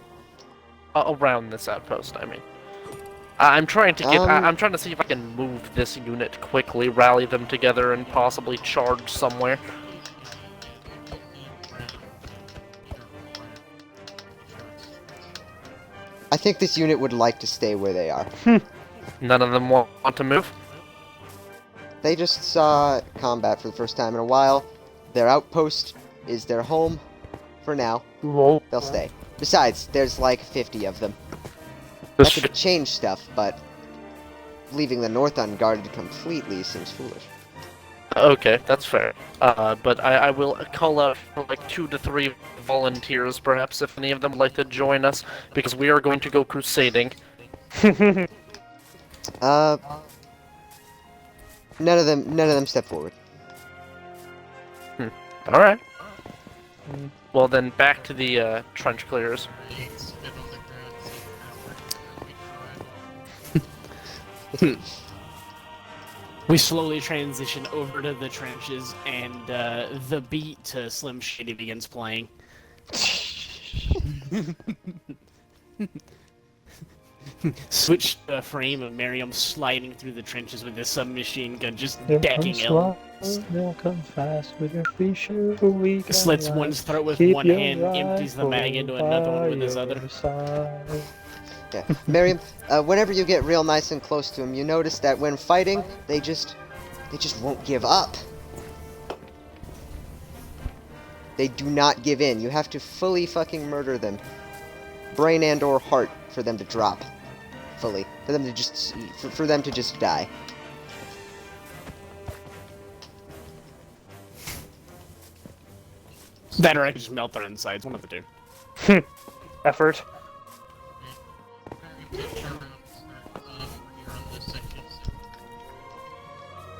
Around this outpost, I mean. I'm trying to get. Um, I'm trying to see if I can move this unit quickly, rally them together, and possibly charge somewhere. I think this unit would like to stay where they are. None of them want to move. They just saw combat for the first time in a while. Their outpost is their home for now. Lol. They'll stay. Besides, there's like 50 of them. That could change stuff, but leaving the north unguarded completely seems foolish. Okay, that's fair. But I will call out for like 2 to 3 volunteers, perhaps, if any of them would like to join us, because we are going to go crusading. None of them step forward. All right. Well, then back to the trench clearers. We slowly transition over to the trenches, and the beat to Slim Shady begins playing. Switch to a frame of Miriam sliding through the trenches with his submachine gun, just decking L. They'll come fast with your free shoe. We can Slits ride. one's throat with Keep one your hand, empties the mag into rifle another one with by his other. your side. Yeah, Miriam. Whenever you get real nice and close to them, you notice that when fighting, they just won't give up. They do not give in. You have to fully fucking murder them, brain and/or heart, for them to drop. Fully, for them to just die. That or I could just melt their insides, one of the two. Effort.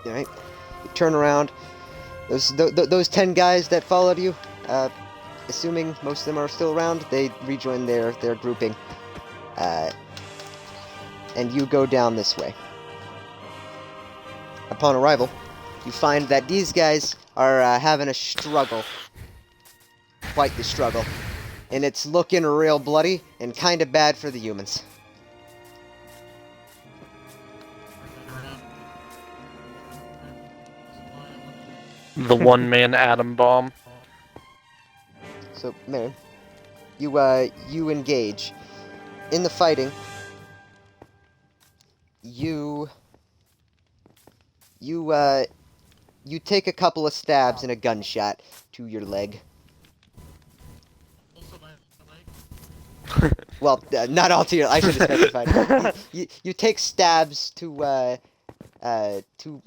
All right, you turn around. Those 10 guys that followed you, assuming most of them are still around, they rejoin their grouping, and you go down this way. Upon arrival, you find that these guys are having a struggle. Quite the struggle. And it's looking real bloody and kind of bad for the humans. The one-man atom bomb. So, Mary, you engage. In the fighting, you take a couple of stabs and a gunshot to your leg. Well, not all to your. I should have specified. You take stabs to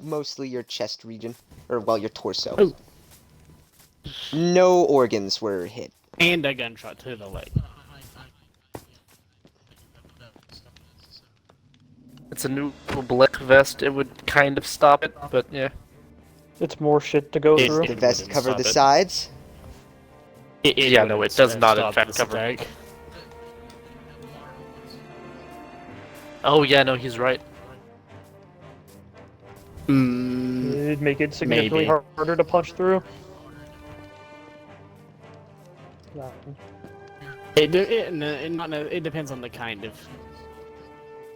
mostly your chest region, or well, your torso. Oh. No organs were hit. And a gunshot to the leg. It's a new black vest. It would kind of stop it, but yeah. It's more shit to go through. The vest wouldn't covered stop the it. sides. Yeah, no, it does not in stop fact this cover. attack. Oh yeah, no, he's right. It'd make it significantly Maybe. harder to punch through. Yeah. It depends on the kind of.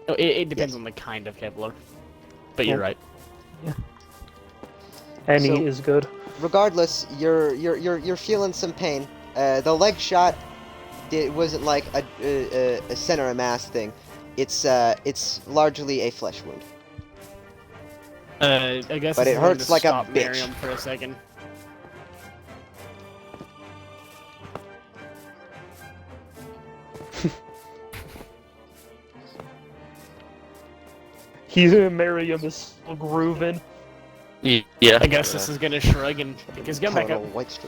Oh, it depends on the kind of Kevlar. But you're right. Any So- is good. Regardless, you're feeling some pain. The leg shot, it wasn't like a center of mass thing. It's largely a flesh wound. I guess. But this it is going hurts to like a stop bitch. Miriam for a second. Miriam is still grooving. Yeah. I guess this is gonna shrug and pick his gun back Colonel up. White Stri-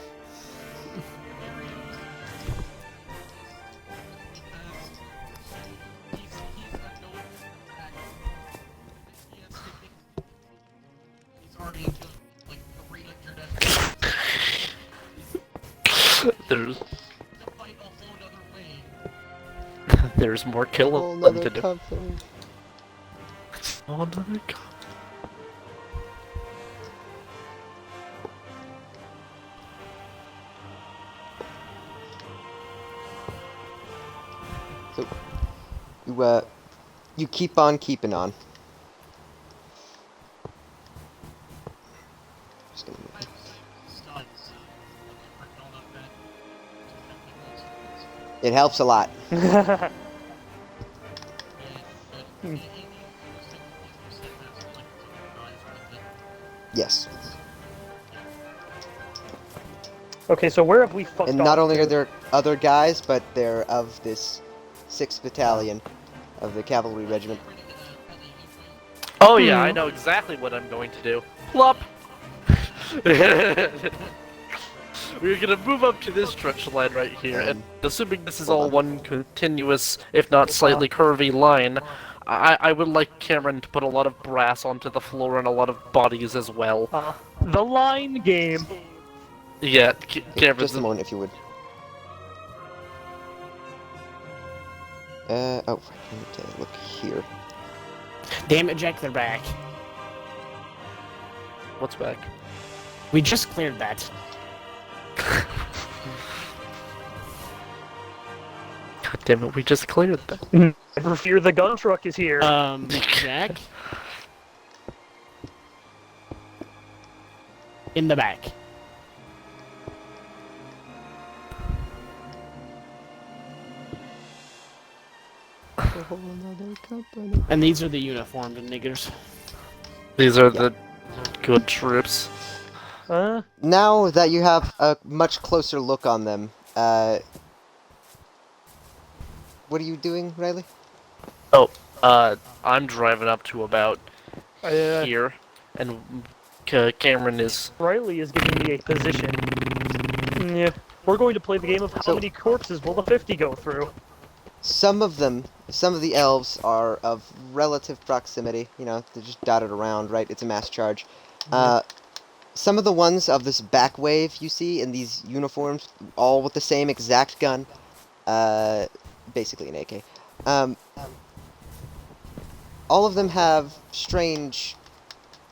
There's more Whole killing nother to do. company. Oh my god. You keep on keeping on. Just gonna move. It helps a lot. Yes. Okay, so where have we fucked And not off only to? are there other guys, but they're of this 6th Battalion of the Cavalry Regiment. Oh yeah, I know exactly what I'm going to do. Plop! We're gonna move up to this trench line right here, and assuming this is all one continuous, if not slightly curvy line, I would like Cameron to put a lot of brass onto the floor and a lot of bodies as well. The line game. Yeah, Cameron's... Just a moment, if you would. Oh, I need to look here. Damn it, Jack, they're back. What's back? We just cleared that. God damn it, we just cleared that. I fear the gun truck is here. Jack? In the back. And these are the uniformed niggers. These are the good troops. Now that you have a much closer look on them, what are you doing, Riley? Oh, I'm driving up to about here, and Cameron is... Riley is giving me a position. Yeah. We're going to play the game of how many corpses will the 50 go through. Some of the elves are of relative proximity. You know, they're just dotted around, right? It's a mass charge. Some of the ones of this back wave you see in these uniforms, all with the same exact gun, basically an AK. All of them have strange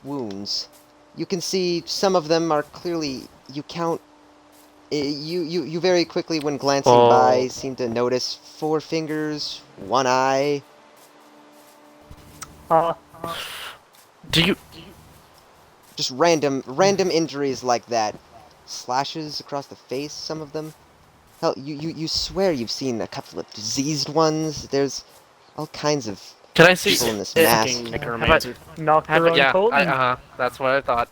wounds. You can see some of them are clearly, you count, you very quickly when glancing by seem to notice 4 fingers, 1 eye. Do you... Just random injuries like that. Slashes across the face, some of them. Hell, you swear you've seen a couple of diseased ones. There's all kinds of Can I see... people in this mass. Necromancer. Nocturne Yeah, Colton. that's what I thought.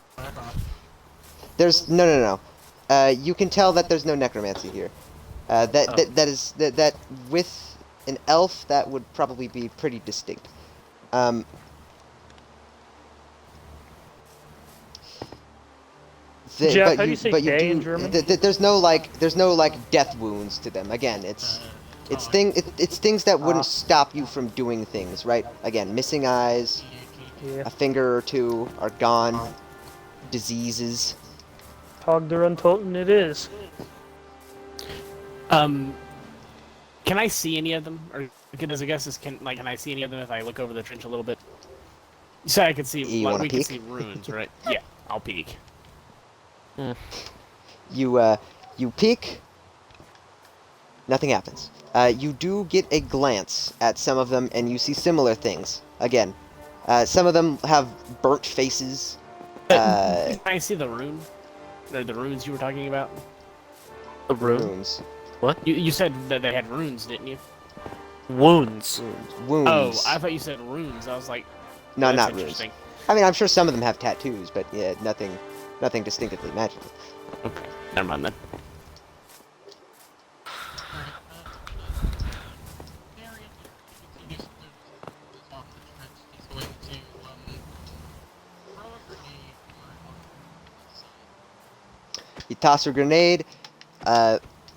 There's no. You can tell that there's no necromancy here. That with an elf that would probably be pretty distinct. Jeff, how do you say gay in German? There's no death wounds to them. Again, it's things that wouldn't stop you from doing things, right? Again, missing eyes, a finger or 2 are gone, diseases. Togder Tolton it is. Can I see any of them? Or can I see any of them if I look over the trench a little bit? So I can see. We can see runes, right? Yeah, I'll peek. You peek. Nothing happens. You do get a glance at some of them, and you see similar things. Again, some of them have burnt faces. Can I see the rune? Or the runes you were talking about? The runes. What? You said that they had runes, didn't you? Wounds. Wounds. Oh, I thought you said runes. I was like, no, not runes. I mean, I'm sure some of them have tattoos, but yeah, nothing distinctively magical. Okay, never mind then. You toss a grenade.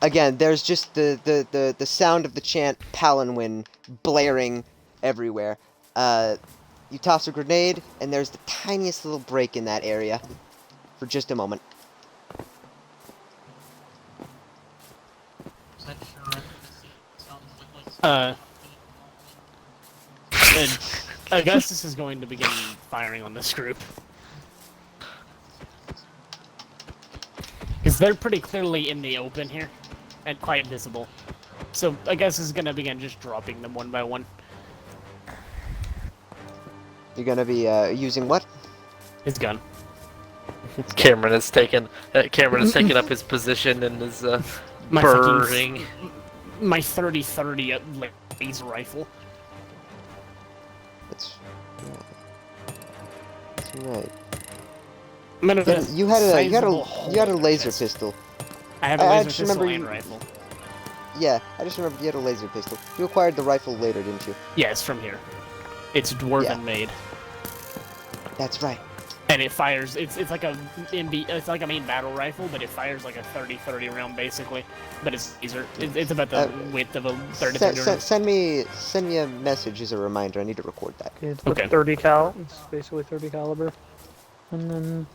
Again, there's just the sound of the chant Palanwin blaring everywhere. You toss a grenade, and there's the tiniest little break in that area for just a moment. Augustus is going to begin firing on this group. Because they're pretty clearly in the open here, and quite visible. So Augustus is going to begin just dropping them one by one. You're gonna be using what? His gun. Cameron has taken up his position and is My burning. My 30-30 laser rifle. That's right. I'm gonna Yeah, you had a sizable laser chest. pistol. I have a I laser just pistol remember and you- rifle. Yeah, I just remember you had a laser pistol. You acquired the rifle later, didn't you? Yeah, it's from here. It's dwarven Yeah. made, That's right. and it fires. It's like a it's like a main battle rifle, but it fires like a 30-30 round basically. But it's laser. It's about the width of a 30-30 round. Send me a message as a reminder. I need to record that. It's Okay. 30 cal. It's basically 30 caliber. And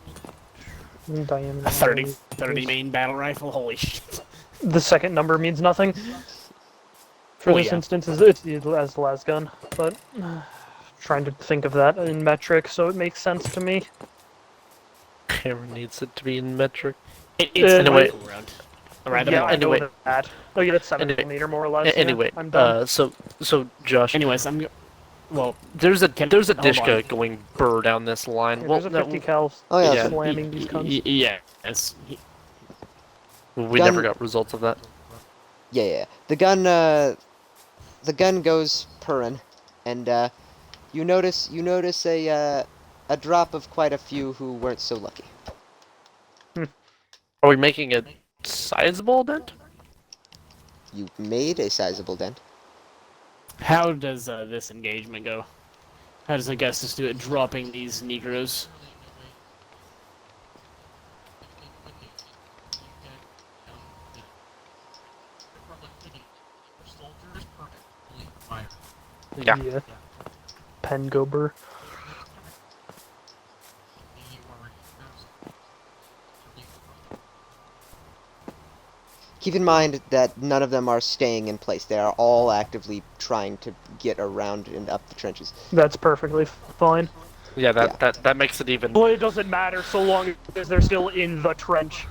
then diameter. A 30-30 main battle rifle. Holy shit! The second number means nothing. For Oh, this yeah. instance, it's as the last gun, but trying to think of that in metric so it makes sense to me. Cameron needs it to be in metric. It's Anyway. rifle round. Around the Yeah, mark. I know Anyway. that. Oh yeah, that's 7 Anyway. millimeter more or less. Yeah, Anyway, I'm done. so Josh, Anyways, well, there's a hold Dishka on. going burr down this line. Yeah, Well, there's a 50 cal Oh yeah. Yeah. slamming these cunts. yes. we Gun- never got results of that. Yeah. The gun goes purring, and you notice a drop of quite a few who weren't so lucky. Are we making a sizable dent? You made a sizable dent. How does this engagement go? How does Augustus do it, dropping these Negroes? Yeah. Pen Gober. Keep in mind that none of them are staying in place. They are all actively trying to get around and up the trenches. That's perfectly fine. Yeah, that makes it even. Well, it doesn't matter so long as they're still in the trench.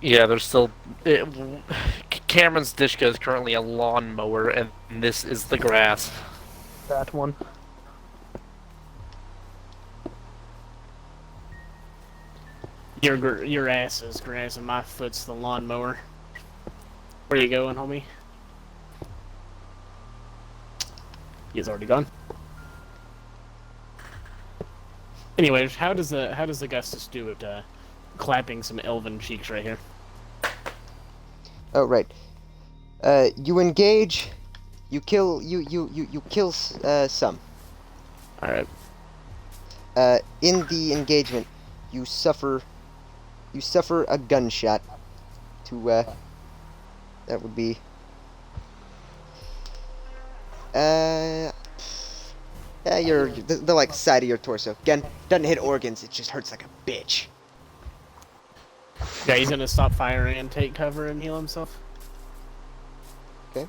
Yeah, there's still. Cameron's Dishka is currently a lawnmower, and this is the grass. That one. Your ass is grass and my foot's the lawnmower. Where you going, homie? He's already gone. Anyways, how does Augustus do it? Clapping some elven cheeks right here. Oh right. You engage. You kill. You kill some. All right. In the engagement, you suffer a gunshot. That would be. Yeah, the like side of your torso. Again, doesn't hit organs. It just hurts like a bitch. Yeah, he's gonna stop firing and take cover and heal himself. Okay.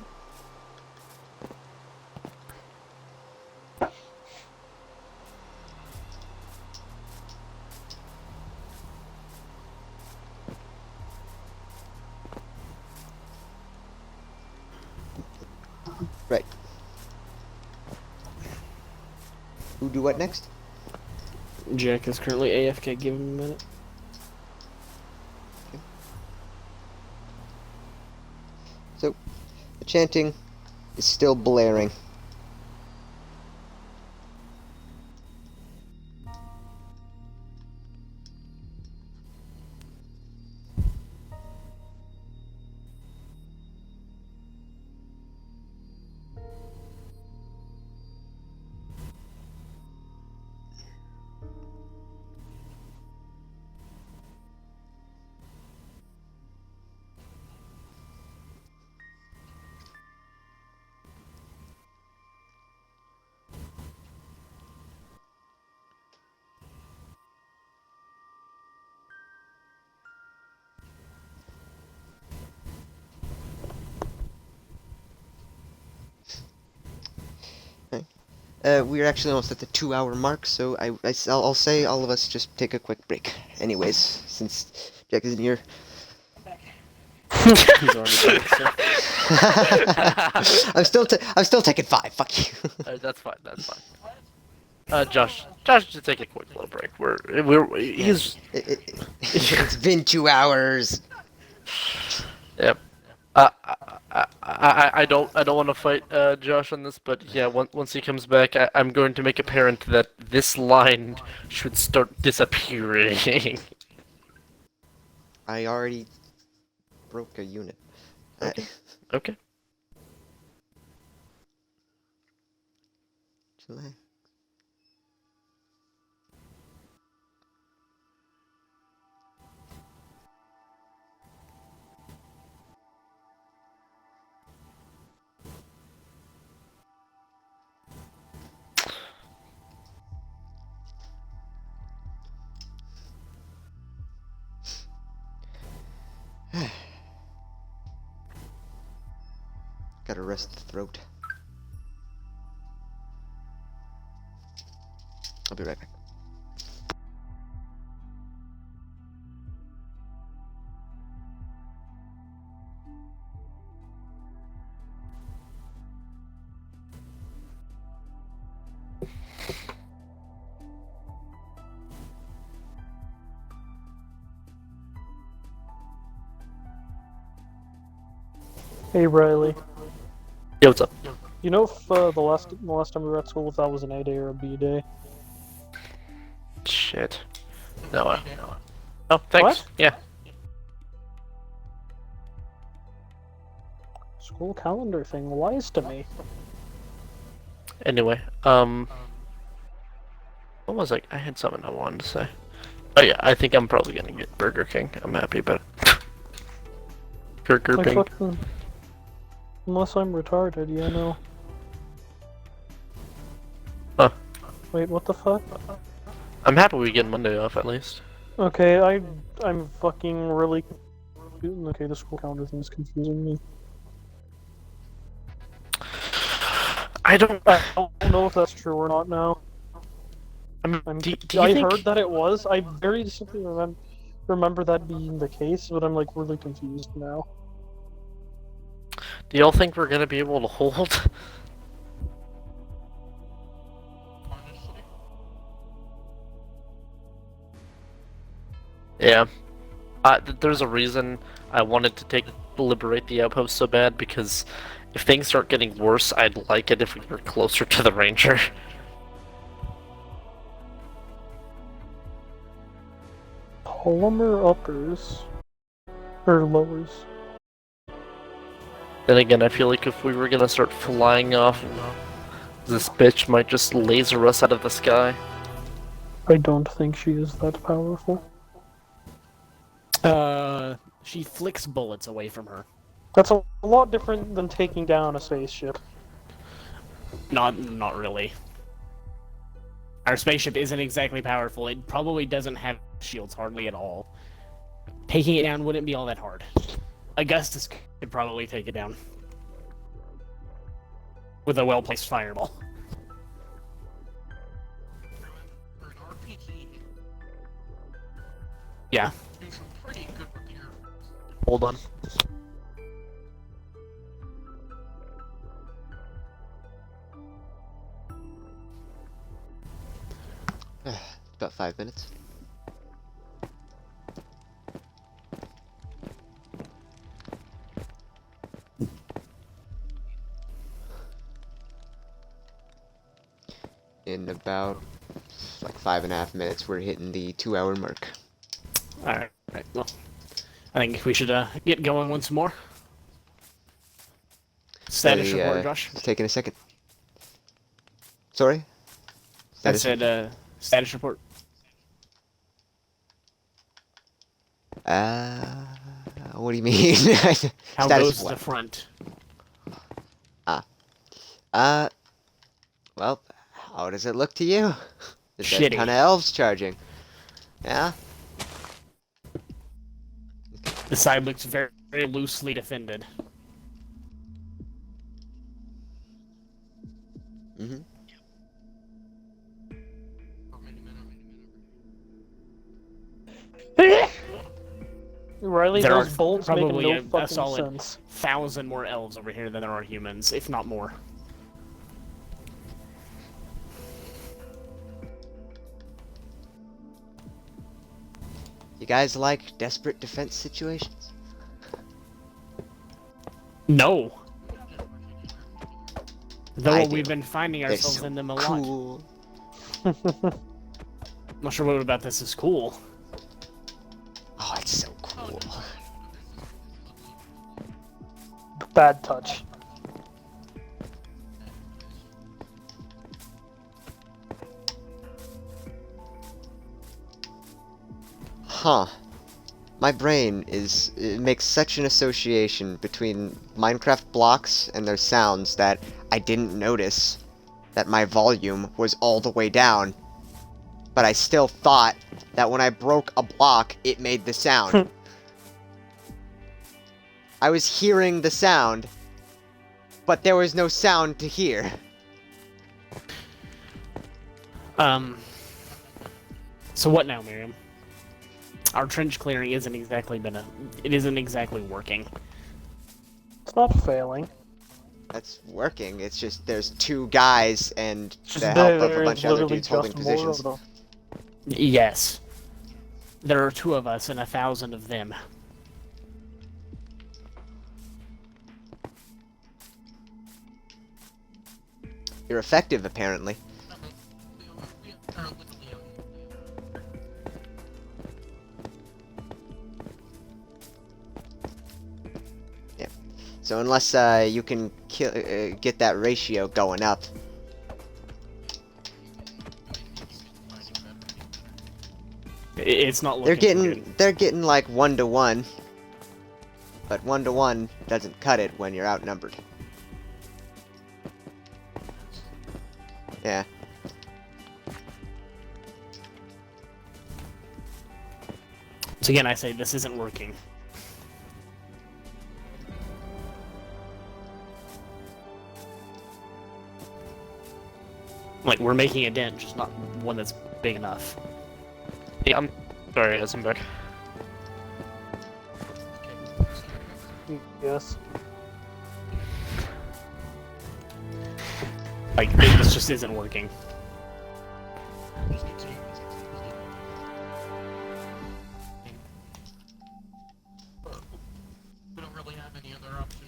Right. Who do what next? Jack is currently AFK. Give him a minute. So, the chanting is still blaring. We're actually almost at the 2-hour mark, so I'll say all of us just take a quick break. Anyways, since Jack isn't here. He's already back, so. I'm still taking 5. Fuck you. That's fine. That's fine. Josh, just take a quick little break. He's. It's been 2 hours. Yep. I don't want to fight Josh on this, but yeah, once he comes back, I'm going to make apparent that this line should start disappearing. I already broke a unit. Okay. Chillax. Gotta rest the throat. I'll be right back. Hey Riley, Yo, what's up? you know if the last time we were at school, if that was an A day or a B day? Shit. No. Oh, thanks. What? Yeah. School calendar thing lies to me. Anyway, what was I had something I wanted to say. Oh yeah, I think I'm probably gonna get Burger King. I'm happy about it. Burger Like King. fucking... Unless I'm retarded, you know. Huh. Wait, what the fuck? I'm happy we get Monday off at least. Okay, I'm fucking really... Okay, the school calendar thing is confusing me. I don't know if that's true or not now. I mean, I'm, do you I think... heard that it was. I very distinctly remember that being the case, but I'm like really confused now. Do y'all think we're gonna be able to hold? Yeah. There's a reason I wanted to liberate the outpost so bad, because if things start getting worse, I'd like it if we were closer to the ranger. Polymer uppers. Or lowers. Then again, I feel like if we were gonna start flying off, this bitch might just laser us out of the sky. I don't think she is that powerful. She flicks bullets away from her. That's a lot different than taking down a spaceship. Not really. Our spaceship isn't exactly powerful. It probably doesn't have shields hardly at all. Taking it down wouldn't be all that hard. Augustus could probably take it down. With a well-placed fireball. Yeah. Hold on. About 5 minutes. In about like 5.5 minutes, we're hitting the 2-hour mark. Alright, well, I think we should get going once more. Status report, Josh. It's taking a second. Sorry? I said, status report. What do you mean? How goes the front? Well, how does it look to you? There's a Shitty. ton of elves charging. Yeah? The side looks very, very loosely defended. Mm-hmm. Riley, There those are bolts make probably no a fucking solid sense. 1,000 more elves over here than there are humans, if not more. You guys like desperate defense situations? No. I Though do. we've been finding They're ourselves so in them a lot. cool. I'm not sure what about this is cool. Oh, it's so cool. Bad touch. Huh. My brain it makes such an association between Minecraft blocks and their sounds that I didn't notice that my volume was all the way down. But I still thought that when I broke a block, it made the sound. I was hearing the sound, but there was no sound to hear. So what now, Miriam? Our trench clearing isn't exactly working. It's not failing. That's working. It's just there's two guys and Just the help of a there bunch is of other literally dudes holding just more positions. of them. Yes. There are 2 of us and 1,000 of them. You're effective, apparently. Yeah. So unless you can get that ratio going up. It's not looking good. They're getting like 1-to-1. But 1-to-1 doesn't cut it when you're outnumbered. Yeah. So again, I say this isn't working. Like, we're making a dent, just not one that's big enough. Yeah, I'm sorry, Eisenberg. Yes. Like, this just isn't working. We don't really have any other option.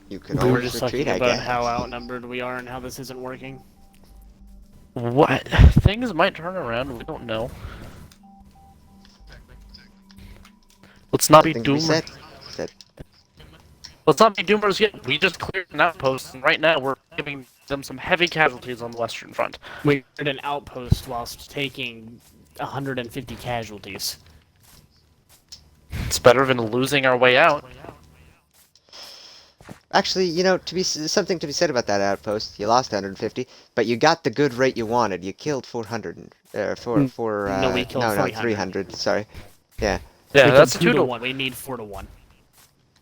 You could We were always just retreat, talking I about guess. how outnumbered we are and how this isn't working. What? Things might turn around, we don't know. Let's not be Something to be doomers. said. Let's not be doomers yet. We just cleared an outpost, and right now we're giving them some heavy casualties on the western front. We cleared an outpost whilst taking 150 casualties. It's better than losing our way out. Actually, you know, something to be said about that outpost. You lost 150, but you got the good rate you wanted. You killed 400. No, we killed 300. 300. Sorry. Yeah. Yeah, We that's a killed 2 to 1. We need 4 to 1.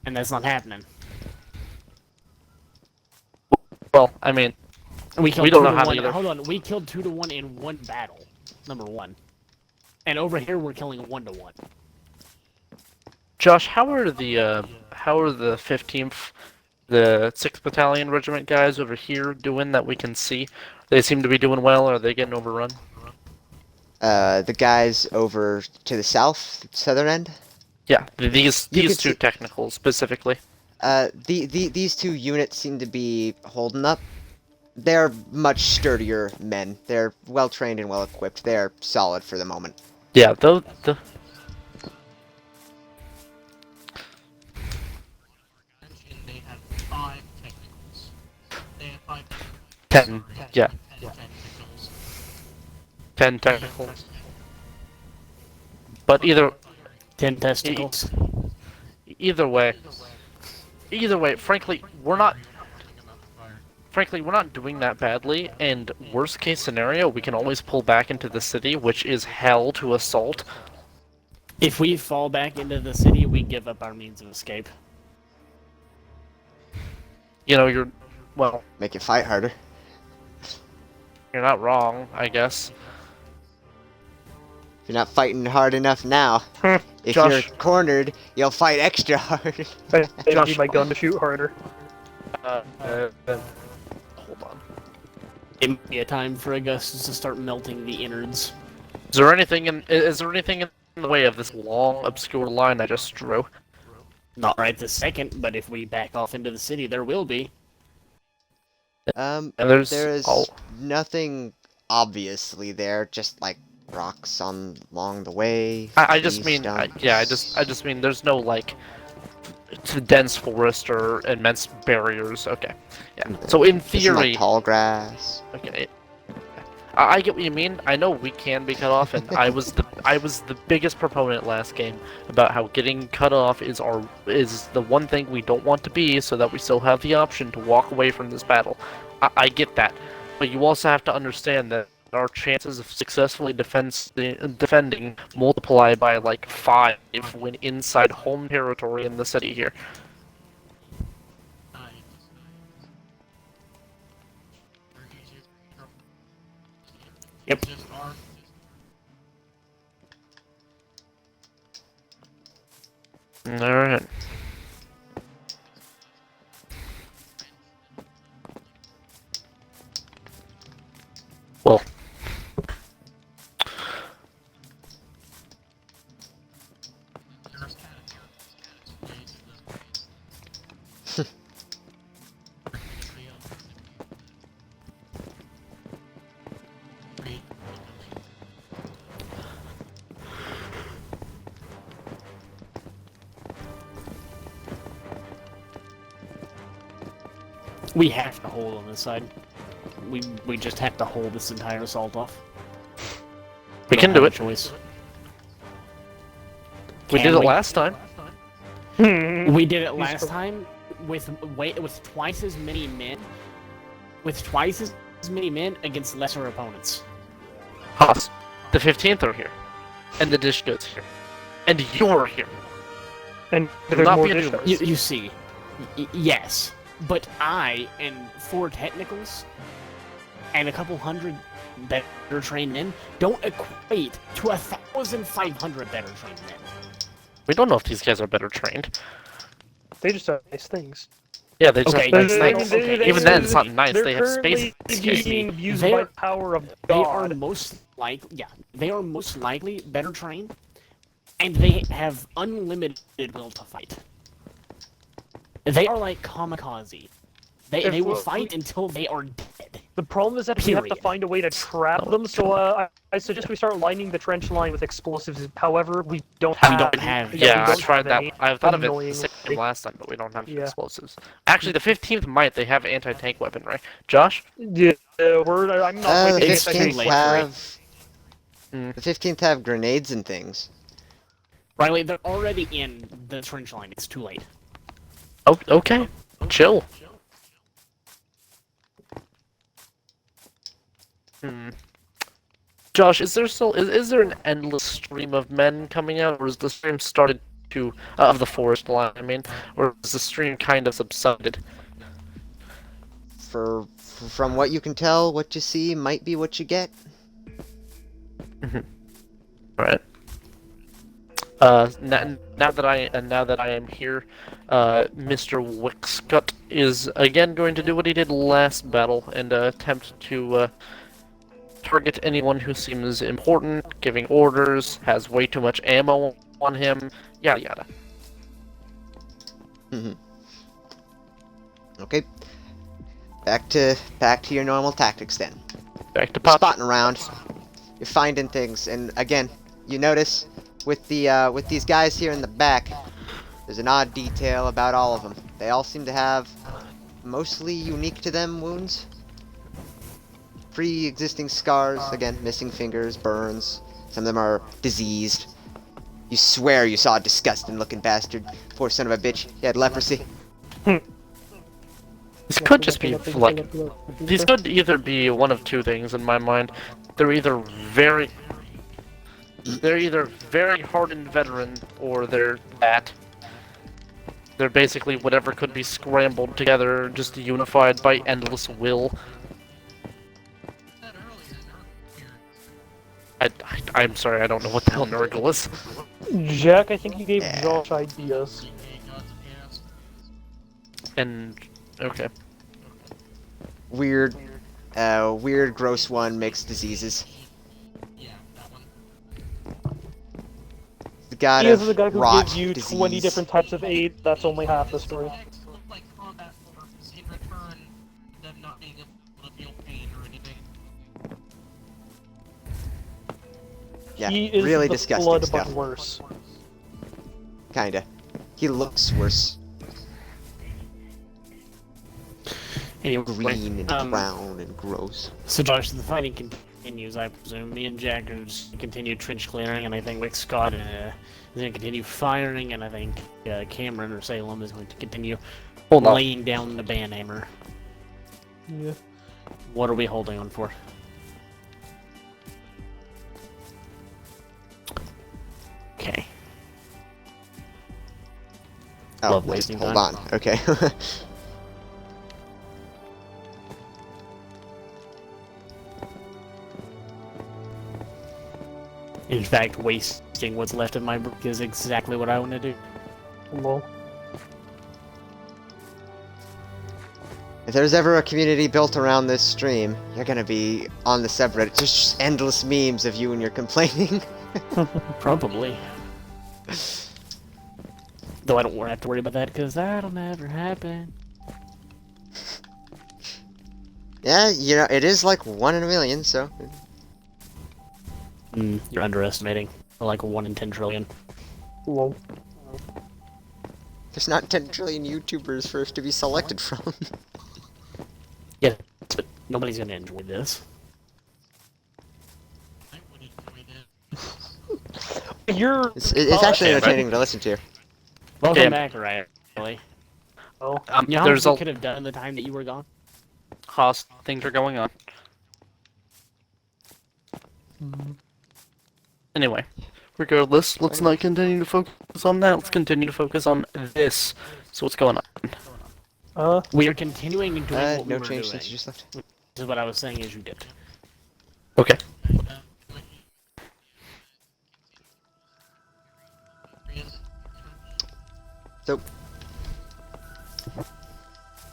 And that's not happening. Well, I mean, We killed We don't 2 know to how to 1. either. Hold on, we killed 2 to 1 in one battle. Number 1. And over here we're killing 1 to 1. Josh, how are the 15th, the 6th Battalion Regiment guys over here doing that we can see? They seem to be doing well, or are they getting overrun? The guys over to the southern end. Yeah, these You can two see- technicals specifically. These two units seem to be holding up. They're much sturdier men. They're well trained and well equipped. They're solid for the moment. Yeah, the And they have 5 technicals. They have 5 10, yeah, 10 technicals. 10 technicals. But either 10 testicles. either way, frankly, we're not doing that badly. And worst case scenario, we can always pull back into the city, which is hell to assault. If we fall back into the city, we give up our means of escape. You know, well, Make it fight harder. you're not wrong, I guess. You're not fighting hard enough now. If Josh. you're cornered, you'll fight extra hard. I Josh- need my gun to shoot harder. Hold on. It might be a time for Augustus to start melting the innards. Is there anything in the way of this long, obscure line I just drew? Not right this second, but if we back off into the city, there will be. And there's there is nothing obviously there, just like rocks along the way. I just tree mean, stumps. I just mean there's no like dense forest or immense barriers. Okay, yeah. So in There's some, like, theory, tall grass. okay. I get what you mean. I know we can be cut off, and I was the biggest proponent last game about how getting cut off is the one thing we don't want to be, so that we still have the option to walk away from this battle. I get that, but you also have to understand that our chances of successfully defending multiply by like 5 when inside home territory in the city here. Yep. Alright. Well. We have to hold on this side. We just have to hold this entire assault off. We can do it. Choice. We did it last time. We did it last time with twice as many men. With twice as many men against lesser opponents. Haas, the 15th are here, and the dish goods here, and you're here. And Do there's not more be a dish numerous. You see, yes, but I and 4 technicals and a couple hundred better trained men don't equate to 1,500 better trained men. We don't know if these guys are better trained. They just have nice things. Yeah, they just Okay, have nice they- things. okay, Even then, it's not nice. They're They have space. currently being abused by They're- the power of They God. are most likely better trained, and they have unlimited will to fight. They are like kamikaze. They will fight until they are dead. The problem is that we have to Period. find a way to trap them, so I suggest we start lining the trench line with explosives. However, we don't have. Yeah, I don't tried have that. any, I thought of it the annoyingly. same last time, but we don't have Yeah. explosives. Actually, the 15th might. They have anti-tank weaponry. Josh? Yeah, I'm not The waiting It's too 15th late. have... Mm. The 15th have grenades and things. Riley, they're already in the trench line. It's too late. Oh, okay. Chill. Josh, is there an endless stream of men coming out, or is the stream started to of the forest line? I mean, or is the stream kind of subsided? From what you can tell, what you see might be what you get. Right. Now that I am here, Mr. Wickscut is again going to do what he did last battle and attempt to target anyone who seems important, giving orders, has way too much ammo on him, yada yada. Okay. Back to your normal tactics then. Back to You're pop. spotting around. You're finding things, and again, you notice with these guys here in the back, there's an odd detail about all of them. They all seem to have mostly unique to them wounds. Pre-existing scars, again, missing fingers, burns. Some of them are diseased. You swear you saw a disgusting-looking bastard. Poor son of a bitch. He had leprosy. This could just be like these could either be one of two things in my mind. They're either very hardened veteran, or they're that. They're basically whatever could be scrambled together, just unified by endless will. I'm sorry, I don't know what the hell Nurgle is. Jack, I think you gave Yeah. Josh ideas. And okay. Weird, gross one, mixed diseases. got He is the guy of who rot, gives you disease. 20 different types of aid. That's only half the story. Like combat forms in return, them not being able to feel pain or anything. Yeah, He is really the disgusting Flood, stuff. but worse. Kinda. He looks worse. Anyway, Green and brown and gross. So Josh, the fighting continues, I presume. Me and Jack are just gonna continue trench clearing, and I think Rick Scott is going to continue firing, and I think Cameron or Salem is going to continue Hold on. laying down the banhammer. Yeah. What are we holding on for? Okay. Oh, Love just wasting hold time. on. Okay. In fact, wasting what's left of my brick is exactly what I want to do. Lol. If there's ever a community built around this stream, you're gonna be on the subreddit. Just endless memes of you and your complaining. Probably. Though I don't have to worry about that, because that'll never happen. Yeah, you know, it is like 1 in a million, so... You're underestimating. Like 1 in 10 trillion. Lol. There's not 10 trillion YouTubers for us to be selected from. Yeah, but nobody's gonna enjoy this. I would enjoy that. You're. It's actually Yeah, entertaining to listen to. Welcome Yeah. back, Ryan. Really. Oh. You know how There's much we a could have done in the time that you were gone? cost things are going on. Anyway, regardless, let's not continue to focus on that. Let's continue to focus on this. So what's going on? We are continuing doing what we No were change doing. since you just left. This is what I was saying as you did. Okay. So,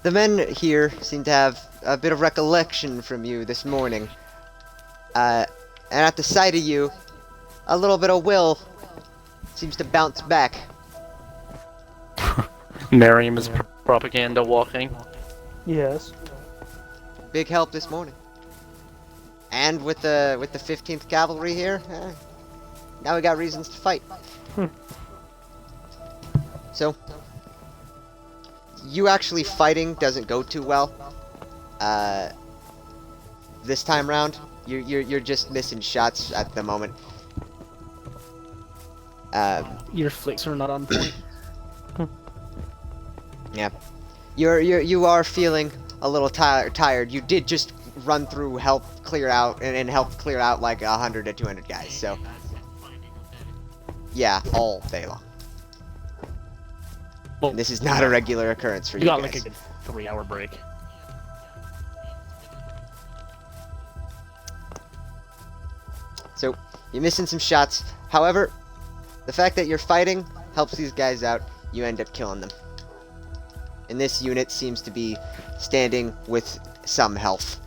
the men here seem to have a bit of recollection from you this morning. And at the sight of you, a little bit of will seems to bounce back. Miriam is propaganda walking. Yes. Big help this morning. And with the 15th Cavalry here, now we got reasons to fight. So, you actually fighting doesn't go too well. This time round, you're just missing shots at the moment. Your flicks are not on point. Yeah, you are feeling a little tired. You did just run through, help clear out, and help clear out like 100 to 200 guys. So, yeah, all day long. Well, And this is not a regular occurrence for you you got guys. like a good 3-hour break. So, you're missing some shots. However, the fact that you're fighting helps these guys out. You end up killing them. And this unit seems to be standing with some health.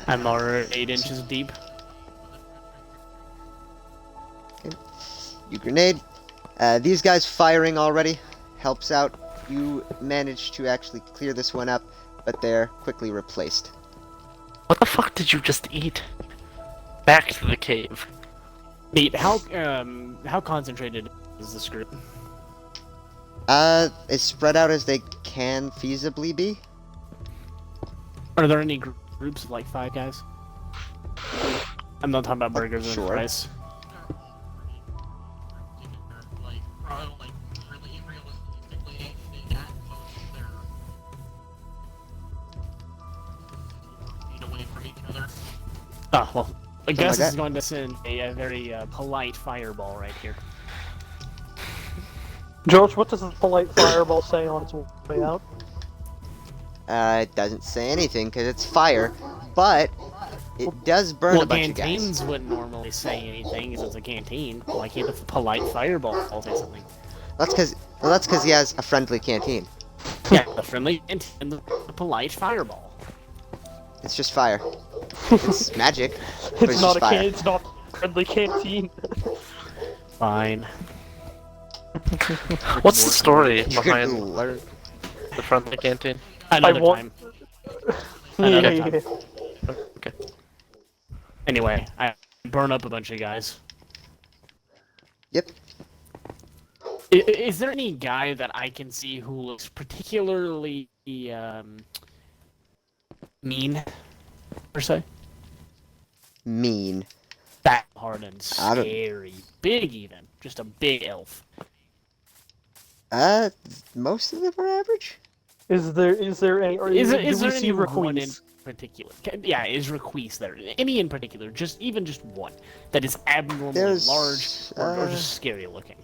I'm already 8 inches deep. You grenade. These guys firing already helps out. You manage to actually clear this one up, but they're quickly replaced. What the fuck did you just eat? Back to the cave. Nate, how concentrated is this group? As spread out as they can feasibly be. Are there any groups of like 5 guys? I'm not talking about burgers or sure. fries. Like, probably, really realistically, they at most they're 4 feet away from each other. Ah, well, I guess like this is that. going to send a very polite fireball right here. Josh, what does the polite fireball say on its way out? It doesn't say anything because it's fire, but it does burn Well, a bunch of guys. canteens wouldn't normally say anything because it's a canteen. Why can't the polite fireball say something? That's because he has a friendly canteen. Yeah, the friendly canteen and the polite fireball. It's just fire. It's magic. but It's just not fire. it's not a friendly canteen. Fine. What's the story You could behind learn. the friendly canteen? Another want- time. Another Yeah. time. Okay. Anyway, I burn up a bunch of guys. Yep. Is there any guy that I can see who looks particularly mean, per se? Mean. That hard and I don't- scary, big even, just a big elf. Most of them are average. Is there any? Or Is do there we see any one in Requise? particular? Yeah, is Requise there? Any in particular? Just one that is abnormally There's, large or just scary looking.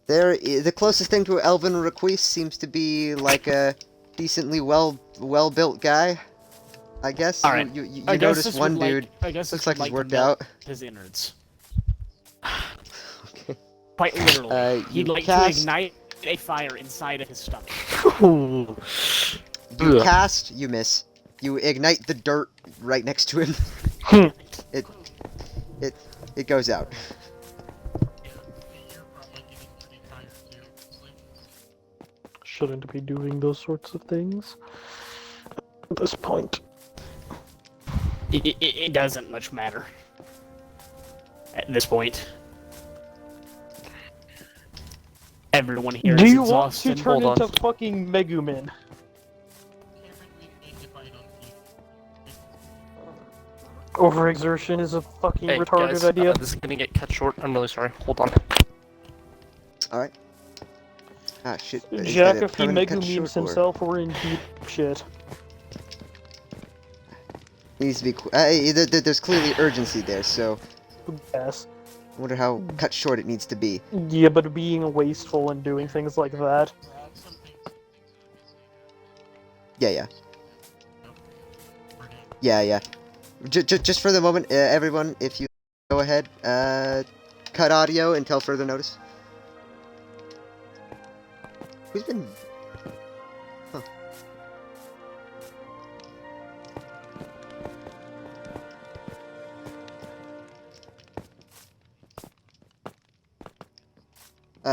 The closest thing to Elven Requise seems to be like a decently well-built guy. I guess. All right. You I guess notice this one would like- dude I guess looks this like would he's to worked melt out. his innards. Okay. Quite literally. You He'd like cast- to ignite a fire inside of his stomach. Ooh. You Ugh. cast, you miss. You ignite the dirt right next to him. It goes out. You're probably getting pretty tired too. Sleep. Shouldn't be doing those sorts of things at this point. It doesn't much matter at this point. Everyone here Do is you want to exhausted. turn Hold into fucking Megumin? Can't we need to fight on team? Overexertion is a fucking Hey, retarded guys, idea. this is gonna get cut short. I'm really sorry. Hold on. Alright. Ah, shit. Is Jack, that a if he permanent cut Megumemes short, or- himself, we're in deep shit. Needs to be. There's clearly urgency there, so Yes. I wonder how cut short it needs to be. Yeah, but being wasteful and doing things like that. Yeah. Just for the moment, everyone, if you go ahead, cut audio until further notice. Who's been? Huh.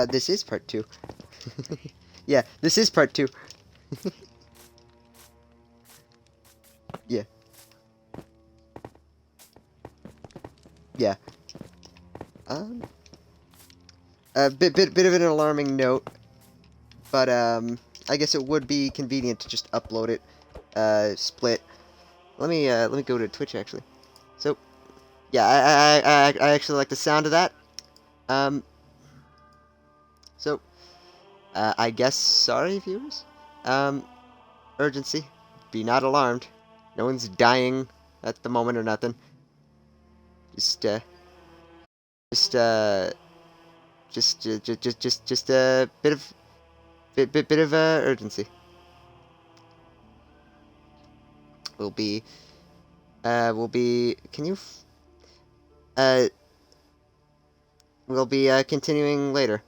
This is part 2. Yeah, this is part 2. Yeah. Yeah. A bit of an alarming note, but I guess it would be convenient to just upload it, split. Let me go to Twitch actually. So, yeah, I actually like the sound of that. So, I guess sorry viewers. Urgency. Be not alarmed. No one's dying at the moment or nothing. Just a bit of urgency. We'll be continuing later.